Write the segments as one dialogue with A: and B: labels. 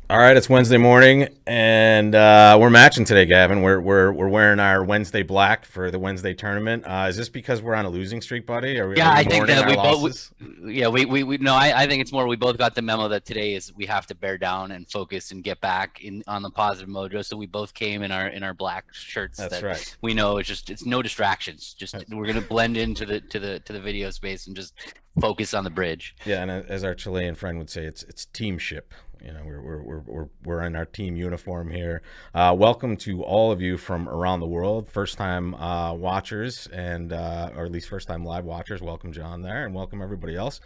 A: All right, it's Wednesday morning, and we're matching today, Gavin. We're wearing our Wednesday black for the Wednesday tournament. Is this because we're on a losing streak, buddy? Are
B: Yeah,
A: we
B: I think
A: mourning
B: that
A: our
B: we both,
A: losses?
B: yeah, we no, I think it's more we both got the memo that today is we have to bear down and focus and get back in on the positive mojo. So we both came in our black shirts
A: That's
B: that
A: right.
B: we know it's no distractions. Just we're gonna blend into the video space and just focus on the bridge.
A: Yeah, and as our Chilean friend would say, it's teamship. You know, we're in our team uniform here. Welcome to all of you from around the world, first time watchers, and or at least first time live watchers. Welcome, John, there, and welcome everybody else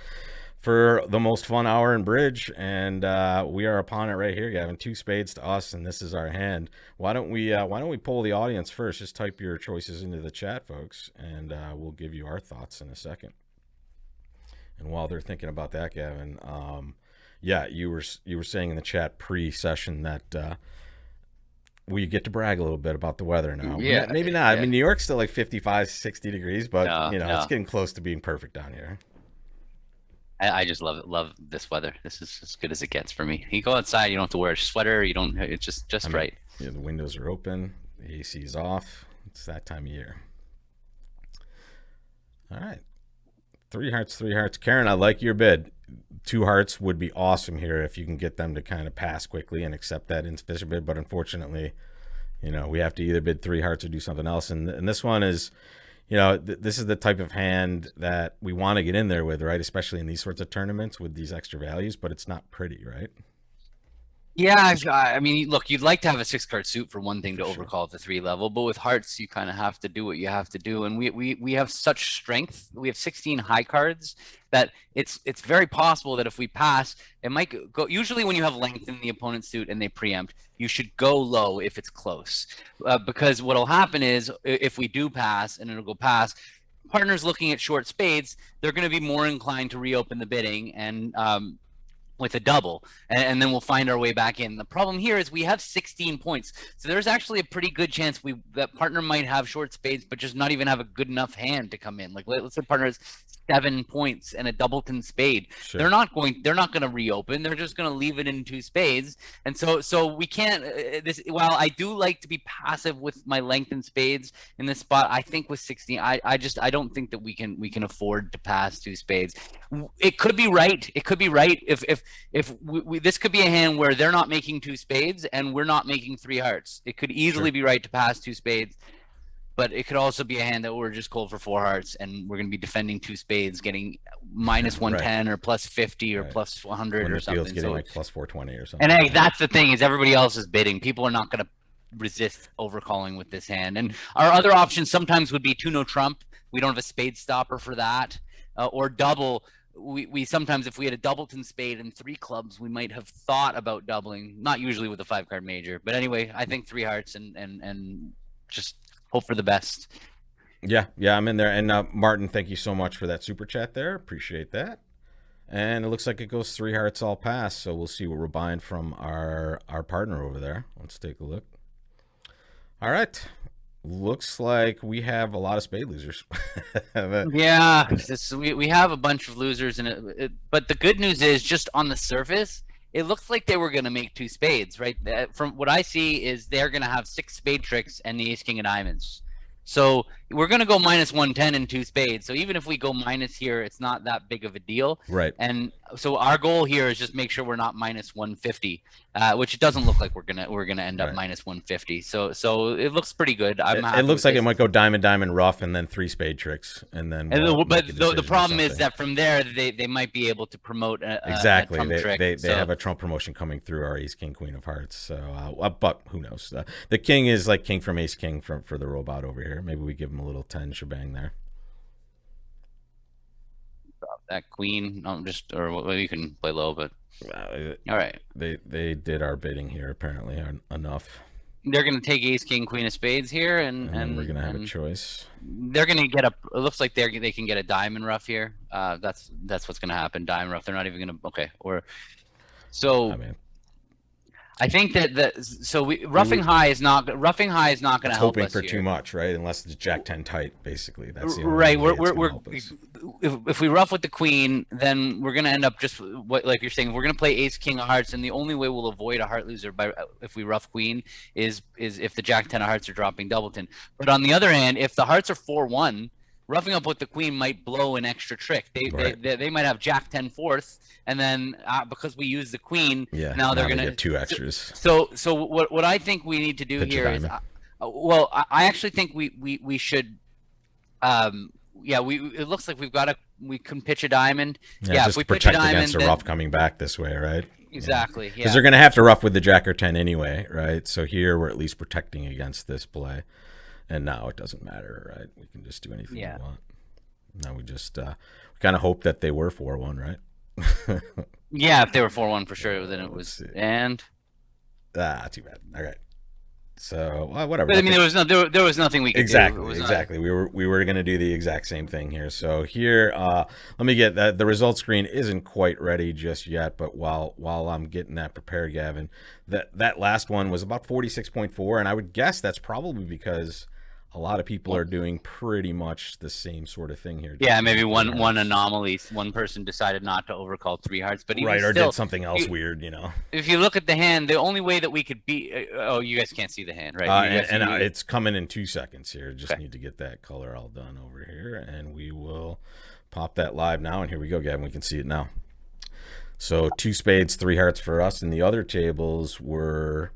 A: for the most fun hour in bridge. And we are upon it right here, Gavin. Two spades to us, and this is our hand. Why don't we poll the audience first? Just type your choices into the chat, folks, and we'll give you our thoughts in a second. And while they're thinking about that, Gavin, yeah, you were saying in the chat pre-session that we get to brag a little bit about the weather now.
B: Yeah,
A: Maybe not. I
B: yeah.
A: mean, New York's still like 55, 60 degrees, but
B: No,
A: it's
B: no.
A: getting close to being perfect down here.
B: I just love this weather. This is as good as it gets for me. You go outside, you don't have to wear a sweater. You don't. It's
A: I
B: just
A: mean,
B: right.
A: the windows are open, the AC is off. It's that time of year. All right, three hearts, three hearts. Karen, I like your bid. Two hearts would be awesome here if you can get them to kind of pass quickly and accept that insufficient bid. But unfortunately, we have to either bid three hearts or do something else. And this one is, this is the type of hand that we want to get in there with, right? Especially in these sorts of tournaments with these extra values, but it's not pretty, right?
B: Yeah, I mean, look, you'd like to have a six card suit for one thing
A: For
B: to
A: sure.
B: overcall at the three level, but with hearts, you kind of have to do what you have to do. And we have such strength. We have 16 high cards that it's very possible that if we pass, it might go. Usually, when you have length in the opponent's suit and they preempt, you should go low if it's close, because what'll happen is if we do pass and it'll go past. Partners looking at short spades, they're going to be more inclined to reopen the bidding and with a double, and then we'll find our way back in. The problem here is we have 16 points, so there's actually a pretty good chance that partner might have short spades, but just not even have a good enough hand to come in. Like let's say partner has 7 points and a doubleton spade.
A: Sure.
B: They're not going to reopen. They're just going to leave it in two spades, and so we can't. This while I do like to be passive with my lengthened spades in this spot, I think with 16, I don't think that we can afford to pass two spades. It could be right. It could be right if this could be a hand where they're not making two spades and we're not making three hearts. It could easily
A: Sure.
B: be right to pass two spades, but it could also be a hand that we're just cold for four hearts and we're going to be defending two spades, getting minus
A: Right.
B: 110 or plus 50 or
A: Right.
B: plus 100
A: When
B: or
A: the field's
B: something.
A: getting
B: So,
A: like plus 420 or
B: and
A: something. Yeah.
B: that's the thing is everybody else is bidding. People are not going to resist overcalling with this hand. And our other options sometimes would be two no trump. We don't have a spade stopper for that, or double. We sometimes, if we had a doubleton spade and three clubs, we might have thought about doubling. Not usually with a five card major, but anyway, I think three hearts and just hope for the best.
A: Yeah. Yeah. I'm in there. And Martin, thank you so much for that super chat there. Appreciate that. And it looks like it goes three hearts all pass. So we'll see what we're buying from our partner over there. Let's take a look. All right. Looks like we have a lot of spade losers.
B: Yeah, we have a bunch of losers in it, but the good news is just on the surface, it looks like they were going to make two spades, right? From what I see is they're going to have six spade tricks and the ace king of diamonds. So we're going to go minus 110 in two spades. So even if we go minus here, it's not that big of a deal.
A: Right.
B: And so our goal here is just make sure we're not minus 150, which it doesn't look like we're gonna end up
A: Right.
B: minus 150. So it looks pretty good. I'm
A: It
B: happy
A: looks
B: with
A: like it
B: this.
A: might go diamond, diamond, rough, and then three spade tricks, and then
B: And
A: we'll
B: but
A: make a
B: the
A: decision or
B: problem is
A: something.
B: that from there they might be able to promote a
A: Exactly.
B: trump trick.
A: They
B: So
A: have a Trump promotion coming through our Ace King Queen of Hearts. So, but who knows? The King is like King from Ace King for the robot over here. Maybe we give him a little 10 shebang there.
B: that queen, just or well, you can play low, but
A: Uh,
B: all right.
A: they did our bidding here apparently enough,
B: They're gonna take ace king queen of spades here,
A: and then we're gonna have a
B: and
A: choice.
B: they're gonna get a. It looks like they can get a diamond rough here. That's what's gonna happen. Diamond rough. They're not even gonna. Okay. Or
A: I
B: so
A: mean,
B: I think that roughing high is not going to help
A: hoping
B: us
A: for
B: here.
A: too much, right? Unless it's Jack 10 tight, basically. That's the only
B: Right.
A: way it's gonna help us.
B: If we ruff with the queen, then we're going to end up just what, like you're saying, we're going to play ace king of hearts, and the only way we'll avoid a heart loser by if we ruff queen is if the Jack 10 of hearts are dropping doubleton. But on the other hand, if the hearts are 4-1, roughing up with the queen might blow an extra trick. They might have Jack 10 fourth, and then because we use the queen, now they're going to
A: get two extras.
B: So what I think we need to do here is, well, I actually think we should, it looks like we can pitch a diamond.
A: Yeah, if we pitch a diamond against a ruff coming back this way, right?
B: Exactly. Yeah.
A: Because they're going to have to ruff with the Jack or 10 anyway, right? So here we're at least protecting against this play. And now it doesn't matter, right? We can just do anything we want. Now we just we kind of hope that they were 4-1, right?
B: Yeah, if they were 4-1 for sure, then it was. And
A: too bad. All right. So whatever.
B: But I mean, there was nothing we could
A: do.
B: Exactly.
A: We were going to do the exact same thing here. So here, let me get that. The result screen isn't quite ready just yet, but while I'm getting that prepared, Gavin, that last one was about 46.4, and I would guess that's probably because a lot of people are doing pretty much the same sort of thing here.
B: Yeah, maybe one anomaly. One person decided not to overcall 3 hearts, but even
A: or did something else weird,
B: If you look at the hand, the only way that we could beat. Oh, you guys can't see the hand, right?
A: It's coming in 2 seconds here. Just need to get that color all done over here, and we will pop that live now. And here we go, Gavin. We can see it now. So 2 spades, 3 hearts for us, and the other tables were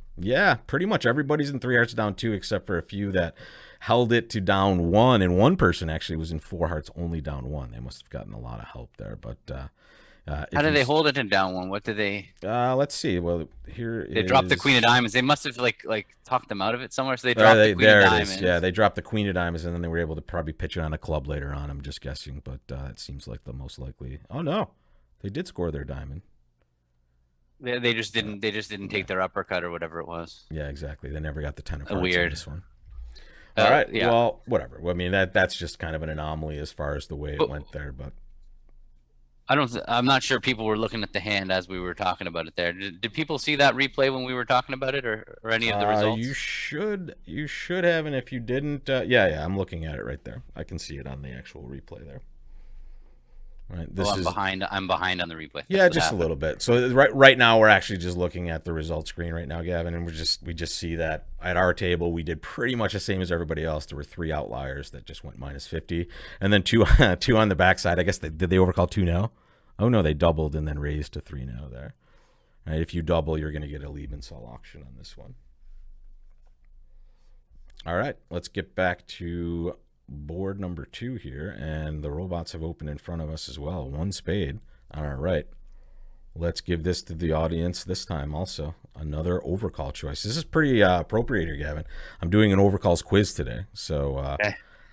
A: pretty much everybody's in 3 hearts down 2, except for a few that held it to down 1, and one person actually was in 4 hearts only down 1. They must have gotten a lot of help there. But
B: how did they hold it in down 1? What did they?
A: Let's see. Well, here
B: they dropped the queen of diamonds. They must have like talked them out of it somewhere. So they dropped the queen of diamonds.
A: Yeah, they dropped the queen of diamonds, and then they were able to probably pitch it on a club later on. I'm just guessing, but it seems like the most likely. Oh no, they did score their diamond.
B: They just didn't. They just didn't take their uppercut or whatever it was.
A: Yeah, exactly. They never got the 10 of hearts
B: weird.
A: on this one. All right. Yeah. Well, whatever. I mean, that's just kind of an anomaly as far as the way it went there. But
B: I'm not sure people were looking at the hand as we were talking about it there. Did people see that replay when we were talking about it, or any of the results?
A: You should have, and if you didn't, I'm looking at it right there. I can see it on the actual replay there. Right.
B: I'm behind on the replay.
A: Yeah, just a little bit. So right now we're actually just looking at the result screen right now, Gavin, and we just see that at our table we did pretty much the same as everybody else. There were 3 outliers that just went -50, and then two on the backside. I guess did they overcall 2 now? Oh no, they doubled and then raised to 3 now there. Right, if you double, you're going to get a Liebenthal auction on this one. All right, let's get back to board number 2 here, and the robots have opened in front of us as well. 1 spade. All right, let's give this to the audience this time also. Another overcall choice. This is pretty appropriate here, Gavin. I'm doing an overcalls quiz today, so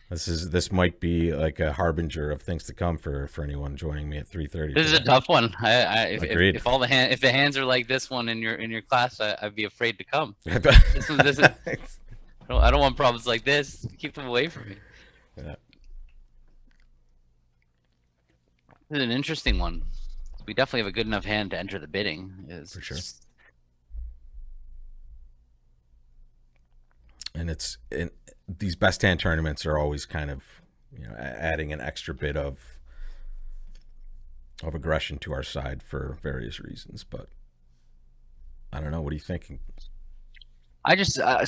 A: this might be like a harbinger of things to come for anyone joining me at 3:30.
B: This is a tough one. If the hands are like this one in your class, I'd be afraid to come. this is I don't want problems like this. Keep them away from me.
A: Yeah.
B: This is an interesting one. We definitely have a good enough hand to enter the bidding.
A: For sure. And these best hand tournaments are always kind of, adding an extra bit of aggression to our side for various reasons. But I don't know. What are you thinking?
B: I just I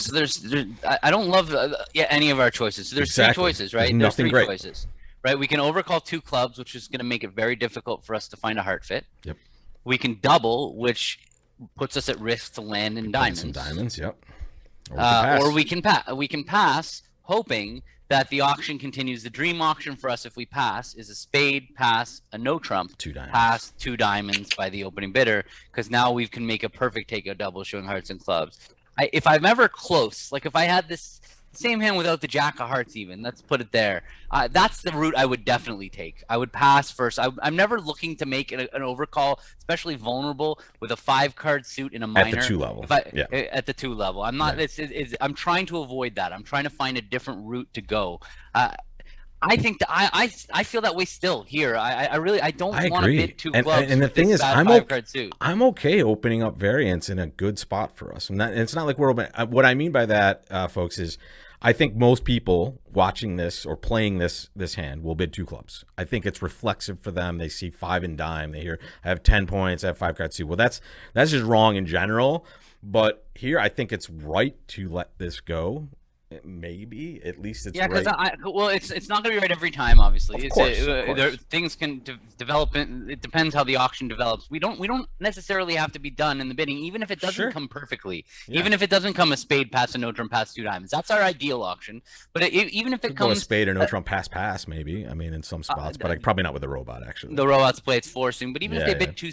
B: don't love any of our choices. So there's 3 choices, right?
A: There's
B: 3
A: great.
B: choices, right? We can overcall 2 clubs, which is going to make it very difficult for us to find a heart fit.
A: Yep.
B: We can double, which puts us at risk to land in diamonds.
A: Some diamonds, yep.
B: Or we can pass, hoping that the auction continues. The dream auction for us, if we pass, is a spade, pass, a no trump,
A: 2 diamonds.
B: Pass, 2 diamonds by the opening bidder, because now we can make a perfect takeout double showing hearts and clubs. If I'm ever close, like if I had this same hand without the Jack of Hearts even, let's put it there, that's the route I would definitely take. I would pass first. I'm never looking to make an overcall, especially vulnerable with a 5-card suit in a minor.
A: At the 2 level.
B: At the 2 level. I'm not. I'm trying to avoid that. I'm trying to find a different route to go. I think that I feel that way still here. I really I don't
A: I
B: want to
A: agree.
B: bid two
A: And
B: clubs
A: and the
B: with this
A: thing is,
B: bad
A: I'm
B: five
A: okay.
B: card suit.
A: I'm okay opening up variants in a good spot for us. And it's not like we're open. What I mean by that, folks, is I think most people watching this or playing this hand will bid two clubs. I think it's reflexive for them. They see five and dime. They hear I have 10 points. I have five cards too. Well, that's just wrong in general. But here, I think it's right to let this go. Maybe at least it's
B: Yeah, because
A: right.
B: well, it's not going to be right every time. Obviously,
A: Of
B: it's
A: course, of
B: there,
A: course.
B: things can develop. It depends how the auction develops. We don't necessarily have to be done in the bidding, even if it doesn't
A: Sure.
B: come perfectly.
A: Yeah.
B: Even if it doesn't come a spade, pass, a no trump, pass, two diamonds. That's our ideal auction. But even if it
A: Could go a
B: comes,
A: spade or no trump pass, maybe. I mean, in some spots, but probably not with the robot, actually.
B: the robots play it's forcing. But even if
A: Yeah,
B: they
A: yeah.
B: bid two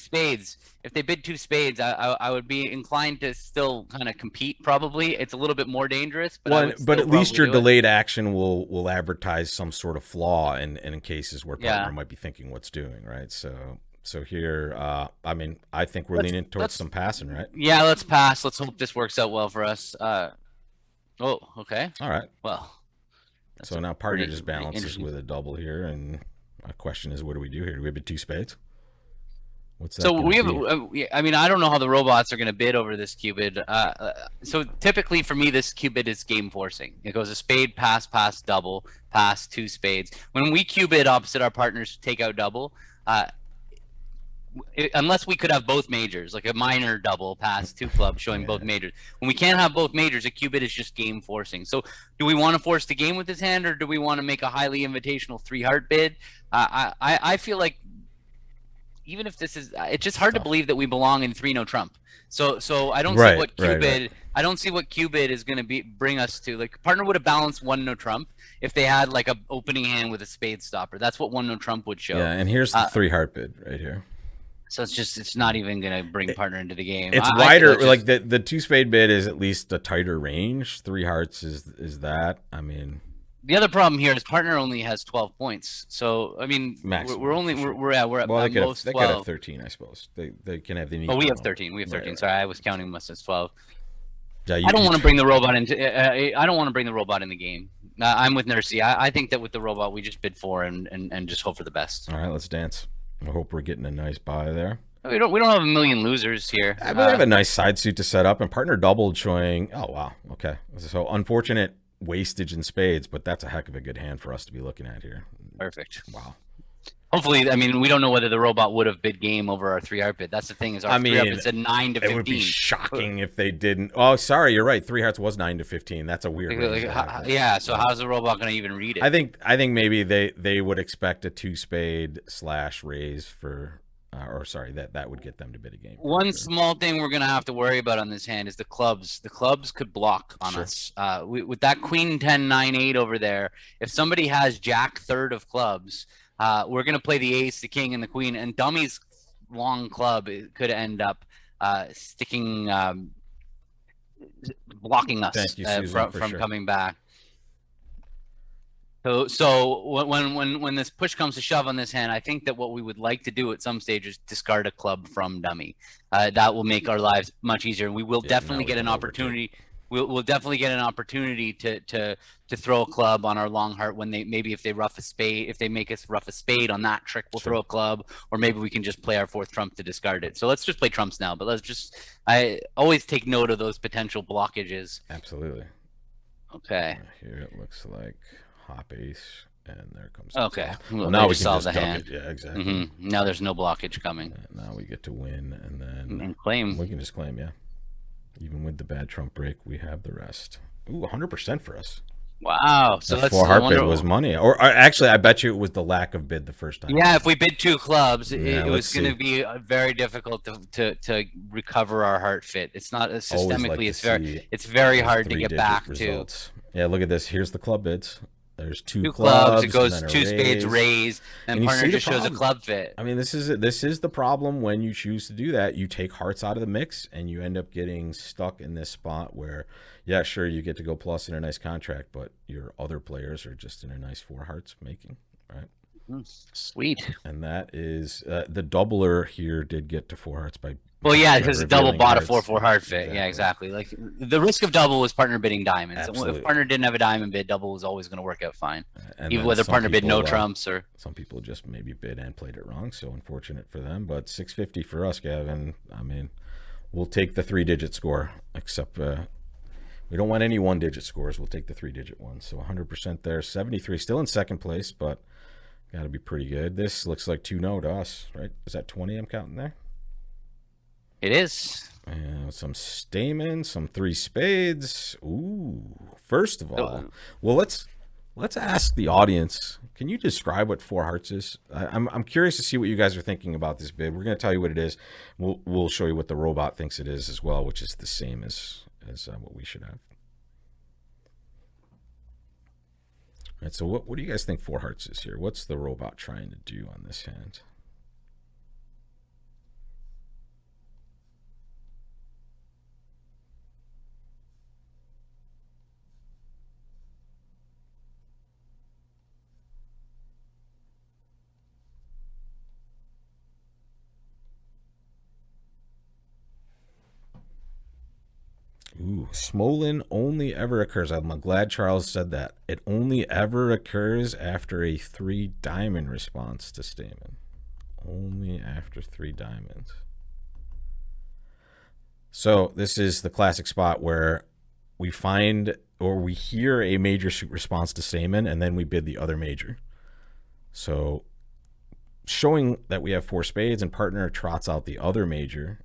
B: spades, I would be inclined to still kind of compete. Probably it's a little bit more dangerous, but I
A: Well,
B: would
A: but
B: still
A: at least
B: probably
A: your
B: do it.
A: delayed action will advertise some sort of flaw in cases where partner
B: Yeah.
A: might be thinking what's doing, right? So here, I mean, I think we're
B: Let's
A: leaning towards
B: let's
A: some passing, right?
B: Yeah, let's pass. Let's hope this works out well for us. Oh, okay.
A: All right.
B: Well, that's
A: So
B: a
A: now partner
B: pretty
A: just balances
B: interesting.
A: with a double here, and my question is, what do we do here? Do we have two spades? What's
B: So
A: that going
B: we
A: to
B: have.
A: be?
B: I mean, I don't know how the robots are going to bid over this cubid. So typically for me, this cubid is game forcing. It goes a spade, pass, pass, double, pass, two spades. When we cubid opposite our partners take out double, unless we could have both majors, like a minor double pass, two clubs showing both majors. When we can't have both majors, a cubid is just game forcing. So do we want to force the game with this hand, or do we want to make a highly invitational three heart bid? I feel like even if this is, it's just hard to believe that we belong in three no trump. So I don't see what cubid. I don't see what cubid is going to bring us to. Like partner would have balanced one no trump if they had like a opening hand with a spade stopper. That's what one no trump would show.
A: Yeah, and here's the three heart bid right here.
B: So it's not even going to bring partner into the game.
A: It's wider. Like the two spade bid is at least a tighter range. Three hearts is that. I mean,
B: the other problem here is partner only has 12 points. So I mean,
A: maximum,
B: we're only
A: sure.
B: we're at
A: well,
B: most
A: they
B: 12.
A: could have 13, I suppose. They can have the.
B: Oh, we have 13. We have 13. Right. Sorry, I was counting us as 12.
A: Yeah,
B: I don't want to bring the robot into. I don't want to bring the robot in the game. I'm with Nursey. I think that with the robot, we just bid for and just hope for the best.
A: All right, let's dance. I hope we're getting a nice buy there.
B: We don't have a million losers here.
A: I have a nice side suit to set up, and partner doubled showing. Oh wow, okay. So unfortunate wastage in spades, but that's a heck of a good hand for us to be looking at here.
B: Perfect.
A: Wow.
B: Hopefully, I mean, we don't know whether the robot would have bid game over our three heart bid. That's the thing is our three heart bid said 9 to 15.
A: It would be shocking if they didn't. Oh, sorry, you're right. Three hearts was 9 to 15. That's a weird.
B: Yeah. So how's the robot going to even read it?
A: I think maybe they would expect a two spade / raise for. Or sorry, that would get them to bid a game.
B: One small thing we're gonna have to worry about on this hand is the clubs. The clubs could block on us. With that queen 10 9 8 over there. If somebody has jack third of clubs, we're gonna play the ace, the king, and the queen, and dummy's long club could end up sticking, blocking us from coming back. So when this push comes to shove on this hand, I think that what we would like to do at some stage is discard a club from dummy. That will make our lives much easier, and we will definitely get an opportunity. We'll definitely get an opportunity to throw a club on our long heart when if they rough a spade, if they make us rough a spade on that trick, we'll throw a club, or maybe we can just play our fourth trump to discard it. So let's just play trumps now. But I always take note of those potential blockages.
A: Absolutely.
B: Okay.
A: Here it looks like hop ace, and there comes.
B: Okay.
A: Well, now we can solve the hand. Yeah, exactly.
B: Mm-hmm. Now there's no blockage coming.
A: Now we get to win, and then
B: claim.
A: We can just claim, yeah. Even with the bad trump break, we have the rest. Ooh, 100% for us.
B: Wow. So
A: the 4 heart bid was money. Or actually, I bet you it was the lack of bid the first time.
B: Yeah, if we bid two clubs, it was going to be very difficult to recover our heart fit. It's not systemically. It's very hard to get back results.
A: To. Yeah, look at this. Here's the club bids. There's two
B: clubs. It goes two spades, raise, and partner just shows a club fit.
A: I mean, this is the problem when you choose to do that. You take hearts out of the mix, and you end up getting stuck in this spot where, yeah, sure, you get to go plus in a nice contract, but your other players are just in a nice 4 hearts making, right?
B: Sweet.
A: And that is the doubler here did get to 4 hearts by
B: Well, yeah,
A: by
B: because the double
A: revealing
B: bought a
A: hearts.
B: 4-4 hard fit. Yeah, exactly. Like the risk of double was partner bidding diamonds. If
A: Absolutely.
B: partner didn't have a diamond bid, double was always going to work out fine,
A: And
B: even
A: then
B: whether partner bid no trumps or.
A: some people just maybe bid and played it wrong. So unfortunate for them. But 650 for us, Gavin. I mean, we'll take the 3-digit score. Except we don't want any 1-digit scores. We'll take the 3-digit ones. So 100% there. 73 still in second place, but got to be pretty good. This looks like 2-0 to us, right? Is that 20 I'm counting there?
B: It is.
A: And some Stamen, some 3 spades. Ooh. First of all, well, let's ask the audience. Can you describe what 4 hearts is? I'm curious to see what you guys are thinking about this bid. We're going to tell you what it is. We'll show you what the robot thinks it is as well, which is the same as what we should have. All right, so what do you guys think 4 hearts is here? What's the robot trying to do on this hand? Ooh, Smolin only ever occurs. I'm glad Charles said that. It only ever occurs after a 3 diamond response to Stamen. Only after 3 diamonds. So this is the classic spot where we find or we hear a major suit response to Stamen, and then we bid the other major. So showing that we have 4 spades and partner trots out the other major.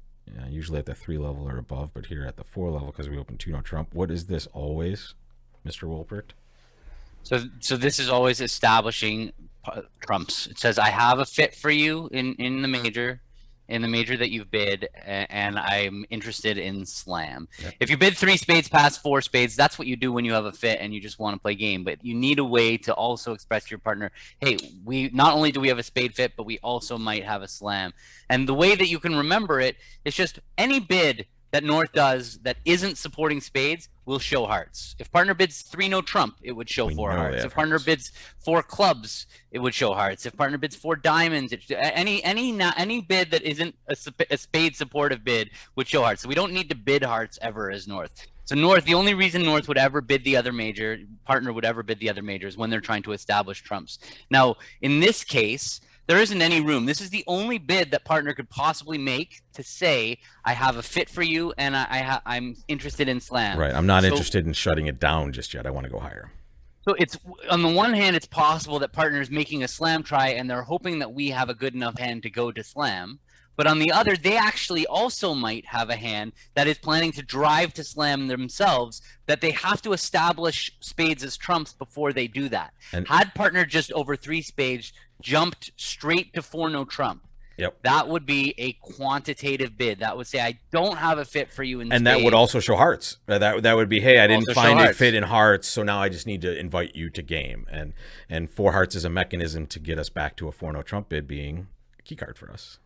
A: Usually at the 3 level or above, but here at the 4 level because we open 2 no trump. What is this always, Mr. Wolpert?
B: So this is always establishing trumps. It says I have a fit for you in the major that you've bid, and I'm interested in slam. Yep. If you bid 3 spades past 4 spades, that's what you do when you have a fit and you just want to play game. But you need a way to also express to your partner, hey, we not only do we have a spade fit, but we also might have a slam. And the way that you can remember it is just any bid that North does that isn't supporting spades will show hearts. If partner bids 3 no trump, it would show 4 hearts. If partner bids 4 clubs, it would show hearts. If partner bids 4 diamonds, any bid that isn't a spade supportive bid would show hearts. So we don't need to bid hearts ever as North. So North, the only reason North would ever bid the other major, partner would ever bid the other major, is when they're trying to establish trumps. Now, in this case, there isn't any room. This is the only bid that partner could possibly make to say, I have a fit for you and I'm interested in slam.
A: Right. I'm not interested in shutting it down just yet. I want to go higher.
B: So it's, on the one hand, it's possible that partner is making a slam try and they're hoping that we have a good enough hand to go to slam. But on the other, they actually also might have a hand that is planning to drive to slam themselves, that they have to establish spades as trumps before they do that. And had partner just over 3 spades jumped straight to 4 no trump,
A: yep,
B: that would be a quantitative bid. That would say, I don't have a fit for you in
A: and
B: spades.
A: That would also show hearts. That would be, hey, I didn't find a fit in hearts, so now I just need to invite you to game. And 4 hearts is a mechanism to get us back to a 4 no trump bid being a key card for us.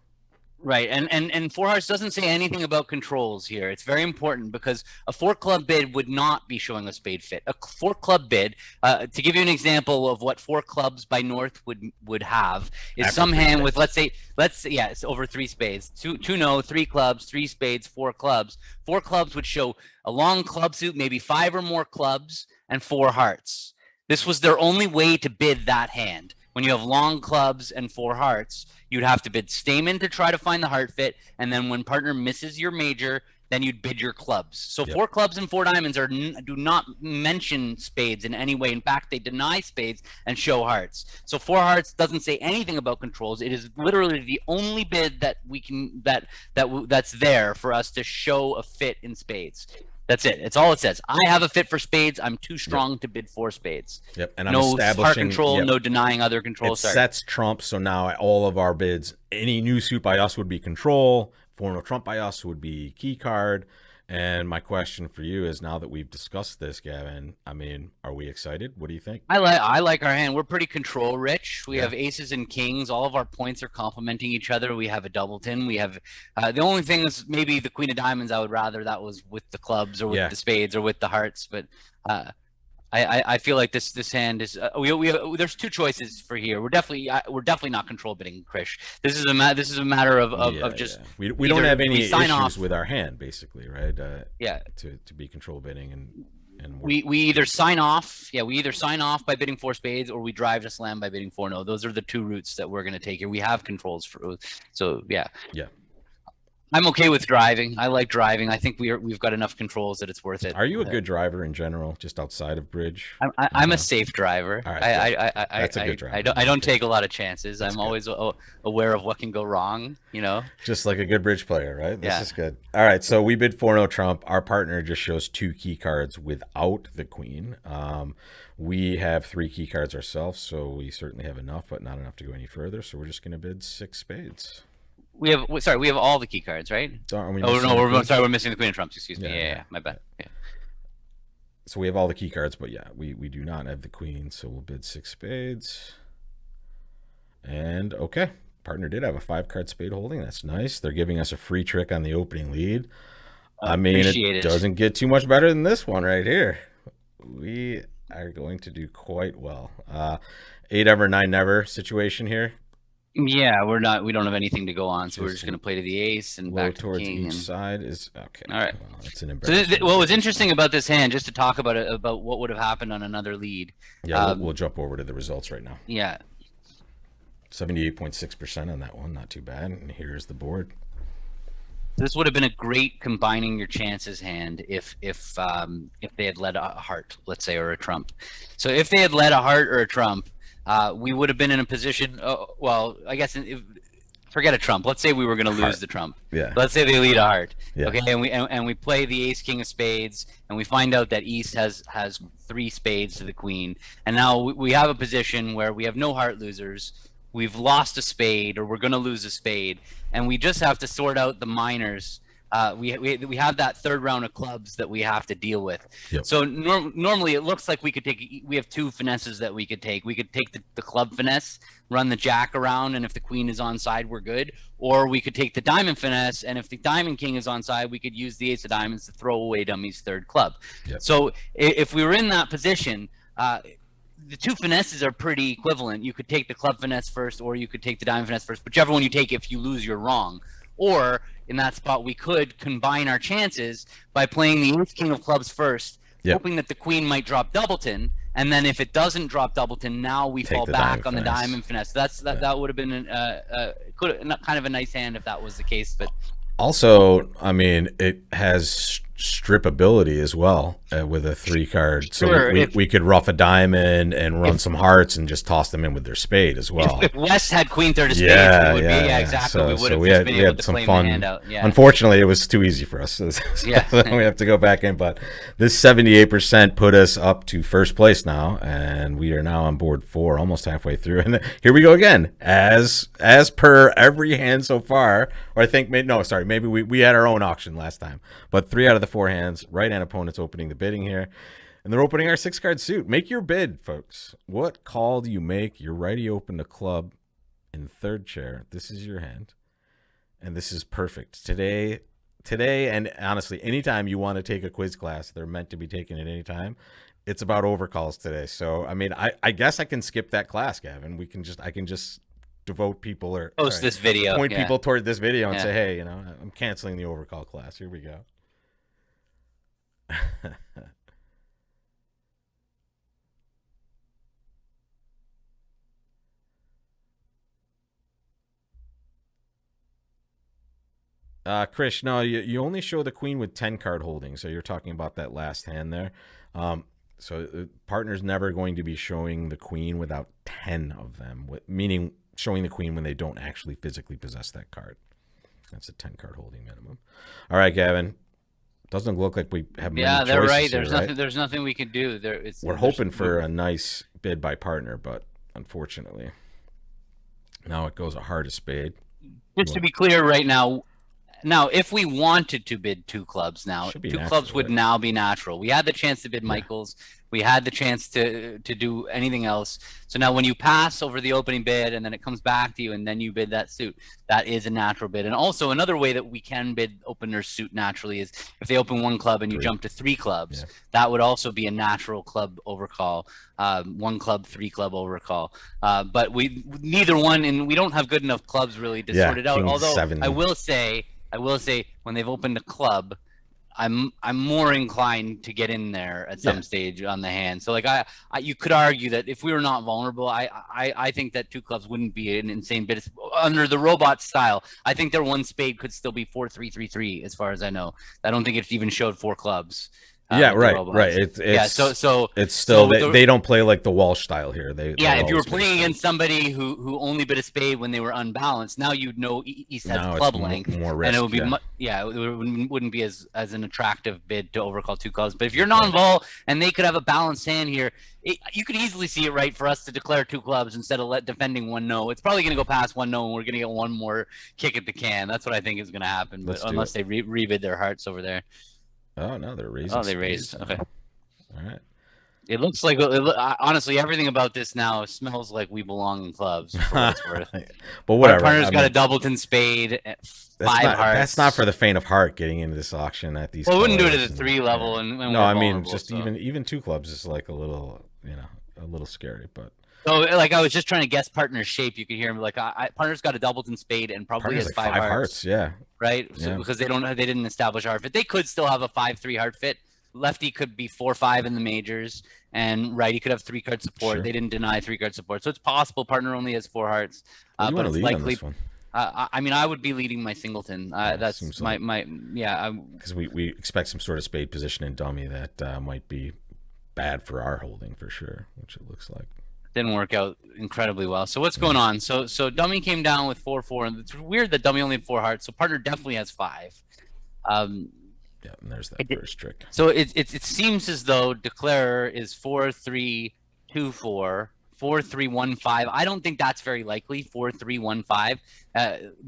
B: Right, and 4 hearts doesn't say anything about controls here. It's very important because a 4 club bid would not be showing a spade fit. A 4 club bid, to give you an example of what 4 clubs by North would have, is after some hand with, let's say, it's over 3 spades, 2 no, 3 clubs, 3 spades, 4 clubs. 4 clubs would show a long club suit, maybe 5 or more clubs, and 4 hearts. This was their only way to bid that hand. When you have long clubs and 4 hearts, you'd have to bid Stamen to try to find the heart fit, and then when partner misses your major, then you'd bid your clubs. So yep, 4 clubs and 4 diamonds do not mention spades in any way. In fact, they deny spades and show hearts. So 4 hearts doesn't say anything about controls. It is literally the only bid that we can that's there for us to show a fit in spades. That's it. It's all it says. I have a fit for spades. I'm too strong to bid 4 spades.
A: Yep. And I'm
B: no
A: establishing
B: heart control, no denying other controls.
A: It sets trump, so now all of our bids, any new suit by us would be control, 4 no trump by us would be key card. And my question for you is, now that we've discussed this, Gavin, I mean, are we excited? What do you think?
B: I like our hand. We're pretty control rich. We have aces and kings. All of our points are complementing each other. We have a doubleton. We have the only thing is maybe the queen of diamonds. I would rather that was with the clubs or with the spades or with the hearts. But I feel like this hand is we there's two choices for here. We're definitely not control bidding, Krish. This is a matter of just
A: we don't have any
B: sign
A: issues
B: off.
A: with our hand, basically, right?
B: Yeah,
A: To be control bidding and
B: we either sign off. Yeah, we either sign off by bidding 4 spades, or we drive to slam by bidding 4 no. Those are the two routes that we're going to take here. We have controls for, so yeah.
A: Yeah.
B: I'm okay with driving. I like driving. I think we've got enough controls that it's worth it.
A: Are you a good driver in general, just outside of bridge?
B: I'm a safe driver.
A: All right, that's a good driver.
B: I don't take a lot of chances. That's I'm always aware of what can go wrong.
A: Just like a good bridge player, right? This
B: Yeah.
A: is good. All right, so we bid 4-0 trump. Our partner just shows 2 key cards without the queen. We have 3 key cards ourselves, so we certainly have enough, but not enough to go any further. So we're just going to bid 6 spades.
B: We have all the key cards, right?
A: Aren't we
B: we're missing the queen of trumps. Excuse me. Yeah, my bad. Yeah.
A: So we have all the key cards, but yeah, we do not have the queen, so we'll bid 6 spades. And okay, partner did have a 5-card spade holding. That's nice. They're giving us a free trick on the opening lead. I mean, it doesn't get too much better than this one right here. We are going to do quite well. 8 ever, 9 never situation here.
B: Yeah, we don't have anything to go on, so we're just going to play to the ace and back to
A: towards
B: the king.
A: Each side is okay.
B: All right.
A: Well, that's an embarrassment.
B: So what was interesting about this hand, just to talk about it, about what would have happened on another lead.
A: Yeah, we'll jump over to the results right now.
B: Yeah.
A: 78.6% on that one, not too bad. And here's the board.
B: This would have been a great combining your chances hand if they had led a heart, let's say, or a trump. So if they had led a heart or a trump, we would have been in a position. Well, I guess forget a trump. Let's say we were going to lose the trump.
A: Yeah.
B: Let's say they lead a heart.
A: Yeah.
B: Okay, and we play the ace king of spades, and we find out that East has 3 spades to the queen, and now we have a position where we have no heart losers. We've lost a spade, or we're going to lose a spade, and we just have to sort out the minors. We have that 3rd round of clubs that we have to deal with.
A: Yep.
B: So normally it looks like we have 2 finesses that we could take. We could take the club finesse, run the jack around, and if the queen is on side, we're good. Or we could take the diamond finesse, and if the diamond king is on side, we could use the ace of diamonds to throw away dummy's 3rd club.
A: Yep.
B: So if we were in that position, the 2 finesses are pretty equivalent. You could take the club finesse first, or you could take the diamond finesse first. Whichever one you take, if you lose, you're wrong. Or in that spot, we could combine our chances by playing the ace king of clubs first, hoping that the queen might drop doubleton, and then if it doesn't drop doubleton, now we fall back on the diamond finesse. That would have been kind of a nice hand if that was the case. But
A: also, I mean, it has strip ability as well with a 3-card. So we could rough a diamond and run some hearts and just toss them in with their spade as well.
B: If West had queen 3rd of spades, exactly.
A: So we had some fun.
B: Hand out. Yeah.
A: Unfortunately, it was too easy for us. So we have to go back in. But this 78% put us up to 1st place now, and we are now on board 4, almost halfway through. And here we go again, as per every hand so far. Or I think maybe we had our own auction last time, but 3 out of the 4 hands, right-hand opponents opening the bidding here, and they're opening our 6-card suit. Make your bid, folks. What call do you make? You're righty open a club in 3rd chair. This is your hand, and this is perfect today, and honestly, anytime you want to take a quiz class, they're meant to be taken at any time. It's about overcalls today. So I mean, I guess I can skip that class, Gavin. I can just devote people or
B: post this video,
A: point people toward this video and say, hey, I'm canceling the overcall class. Here we go. Krish, no, you only show the queen with 10-card holdings. So you're talking about that last hand there. So the partner's never going to be showing the queen without 10 of them, meaning showing the queen when they don't actually physically possess that card. That's a 10-card holding minimum. All right, Gavin. Doesn't look like we have many choices.
B: They're right.
A: Here,
B: There's nothing we can do.
A: We're hoping for a nice bid by partner, but unfortunately, now it goes a heart of spade.
B: Just to be clear right now, Now, if we wanted to bid two clubs now,
A: Should be
B: two
A: natural,
B: clubs would
A: right?
B: now be natural. We had the chance to bid
A: Yeah.
B: Michaels. We had the chance to do anything else. So now when you pass over the opening bid and then it comes back to you and then you bid that suit, that is a natural bid. And also another way that we can bid opener suit naturally is if they open one club and you jump to three clubs, that would also be a natural club overcall. One club, three club overcall. But we neither one, and we don't have good enough clubs really to sort it out.
A: King
B: Although
A: 7.
B: I will say when they've opened a club, I'm more inclined to get in there at some stage on the hand. So like you could argue that if we were not vulnerable, I think that two clubs wouldn't be an insane bid under the robot style. I think their one spade could still be 4-3-3-3 as far as I know. I don't think it even showed four clubs.
A: Yeah, right. It's still they don't play like the Walsh style here.
B: If you were playing against somebody who only bid a spade when they were unbalanced, now you'd know East has club length,
A: more risk,
B: and it would be it wouldn't be as an attractive bid to overcall two clubs. But if you're non-vol and they could have a balanced hand here, you could easily see it right for us to declare two clubs instead of defending one no. It's probably going to go past one no, and we're going to get one more kick at the can. That's what I think is going to happen. But unless they rebid their hearts over there.
A: Oh no, they're raising.
B: Oh, they raised. Okay.
A: All right.
B: It looks like honestly, everything about this now smells like we belong in clubs. For what it's worth.
A: But whatever.
B: Our partner's got a Doubleton spade, five hearts.
A: That's not for the faint of heart. Getting into this auction at these.
B: Well, we wouldn't do it at the 3 level, and
A: no, I mean just even two clubs is like a little scary, but.
B: So, like, I was just trying to guess partner's shape. You could hear him like, partner's got a Doubleton spade and probably has five hearts.
A: Yeah.
B: Right. So, because they didn't establish heart fit. They could still have a 5-3 heart fit. Lefty could be 4-5 in the majors, and righty could have 3-card support. Sure. They didn't deny 3-card support, so it's possible partner only has 4 hearts. But it's likely. I mean, I would be leading my singleton. That's my
A: because we expect some sort of spade position in dummy that might be bad for our holding for sure, which it looks like.
B: Didn't work out incredibly well. So what's going on? So dummy came down with 4-4, and it's weird that dummy only had 4 hearts. So partner definitely has 5.
A: Yeah, and there's that first trick.
B: So it seems as though declarer is 4-3-2-4, 4-3-1-5. I don't think that's very likely. 4-3-1-5,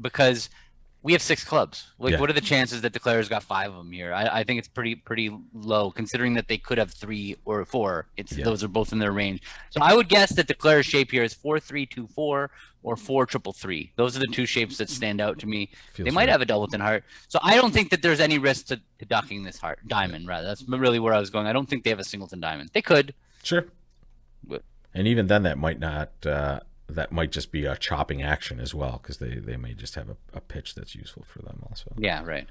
B: because we have 6 clubs. Like, what are the chances that declarer's got 5 of them here? I think it's pretty low, considering that they could have 3 or 4. Those are both in their range. So I would guess that declarer's shape here is 4-3-2-4 or 4-3-3. Those are the 2 shapes that stand out to me. They might have a Doubleton heart. So I don't think that there's any risk to ducking this diamond, rather. That's really where I was going. I don't think they have a singleton diamond. They could.
A: Sure. And even then, that might not... that might just be a chopping action as well, because they may just have a pitch that's useful for them also.
B: Yeah, right.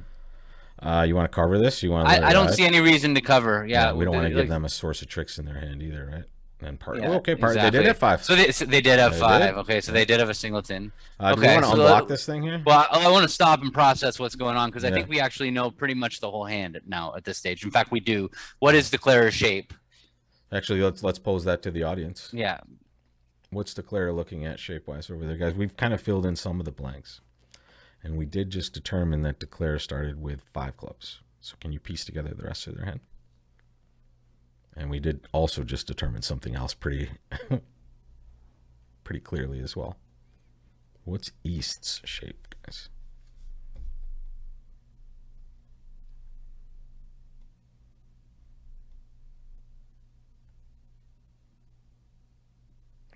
A: You want to cover this? You want?
B: I don't see any reason to cover. Yeah,
A: we don't want to give them a source of tricks in their hand either, right? And
B: exactly.
A: They did have 5.
B: So they did have 5. Okay, so they did have a singleton.
A: Do we want to unlock this thing here?
B: Well, I want to stop and process what's going on, because I think we actually know pretty much the whole hand now at this stage. In fact, we do. What is declarer's shape?
A: Actually, let's pose that to the audience.
B: Yeah.
A: What's declarer looking at shape-wise over there, guys? We've kind of filled in some of the blanks. And we did just determine that declarer started with 5 clubs. So can you piece together the rest of their hand? And we did also just determine something else pretty clearly as well. What's East's shape, guys?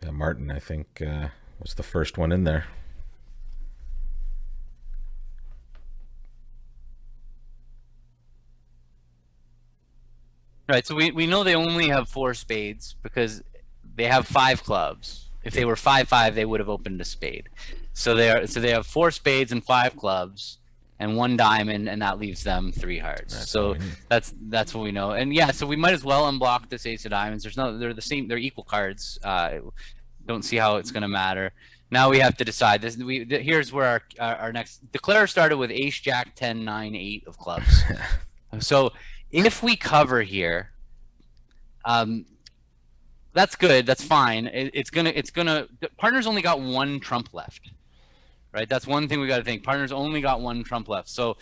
A: Yeah, Martin, I think, was the first one in there.
B: Right, so we know they only have 4 spades because they have 5 clubs. If they were 5-5, they would have opened a spade. So they have 4 spades and 5 clubs and 1 diamond, and that leaves them 3 hearts. So that's what we know. And yeah, so we might as well unblock this ace of diamonds. They're the same. They're equal cards. Don't see how it's going to matter. Now we have to decide. Here's where our next declarer started with ace, jack, 10, 9, 8 of clubs. So if we cover here, that's good. That's fine. It's gonna. The partner's only got 1 trump left, right? That's one thing we got to think. Partner's only got 1 trump left. So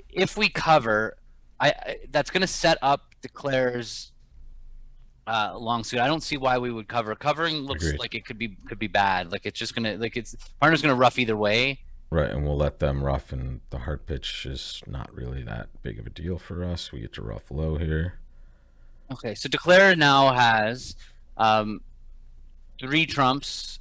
B: if we cover, that's gonna set up declares long suit. I don't see why we would cover. Covering looks like it could be bad. Like it's just gonna partner's gonna rough either way.
A: Right, and we'll let them rough, and the hard pitch is not really that big of a deal for us. We get to rough low here.
B: Okay, so declare now has um, 3 trumps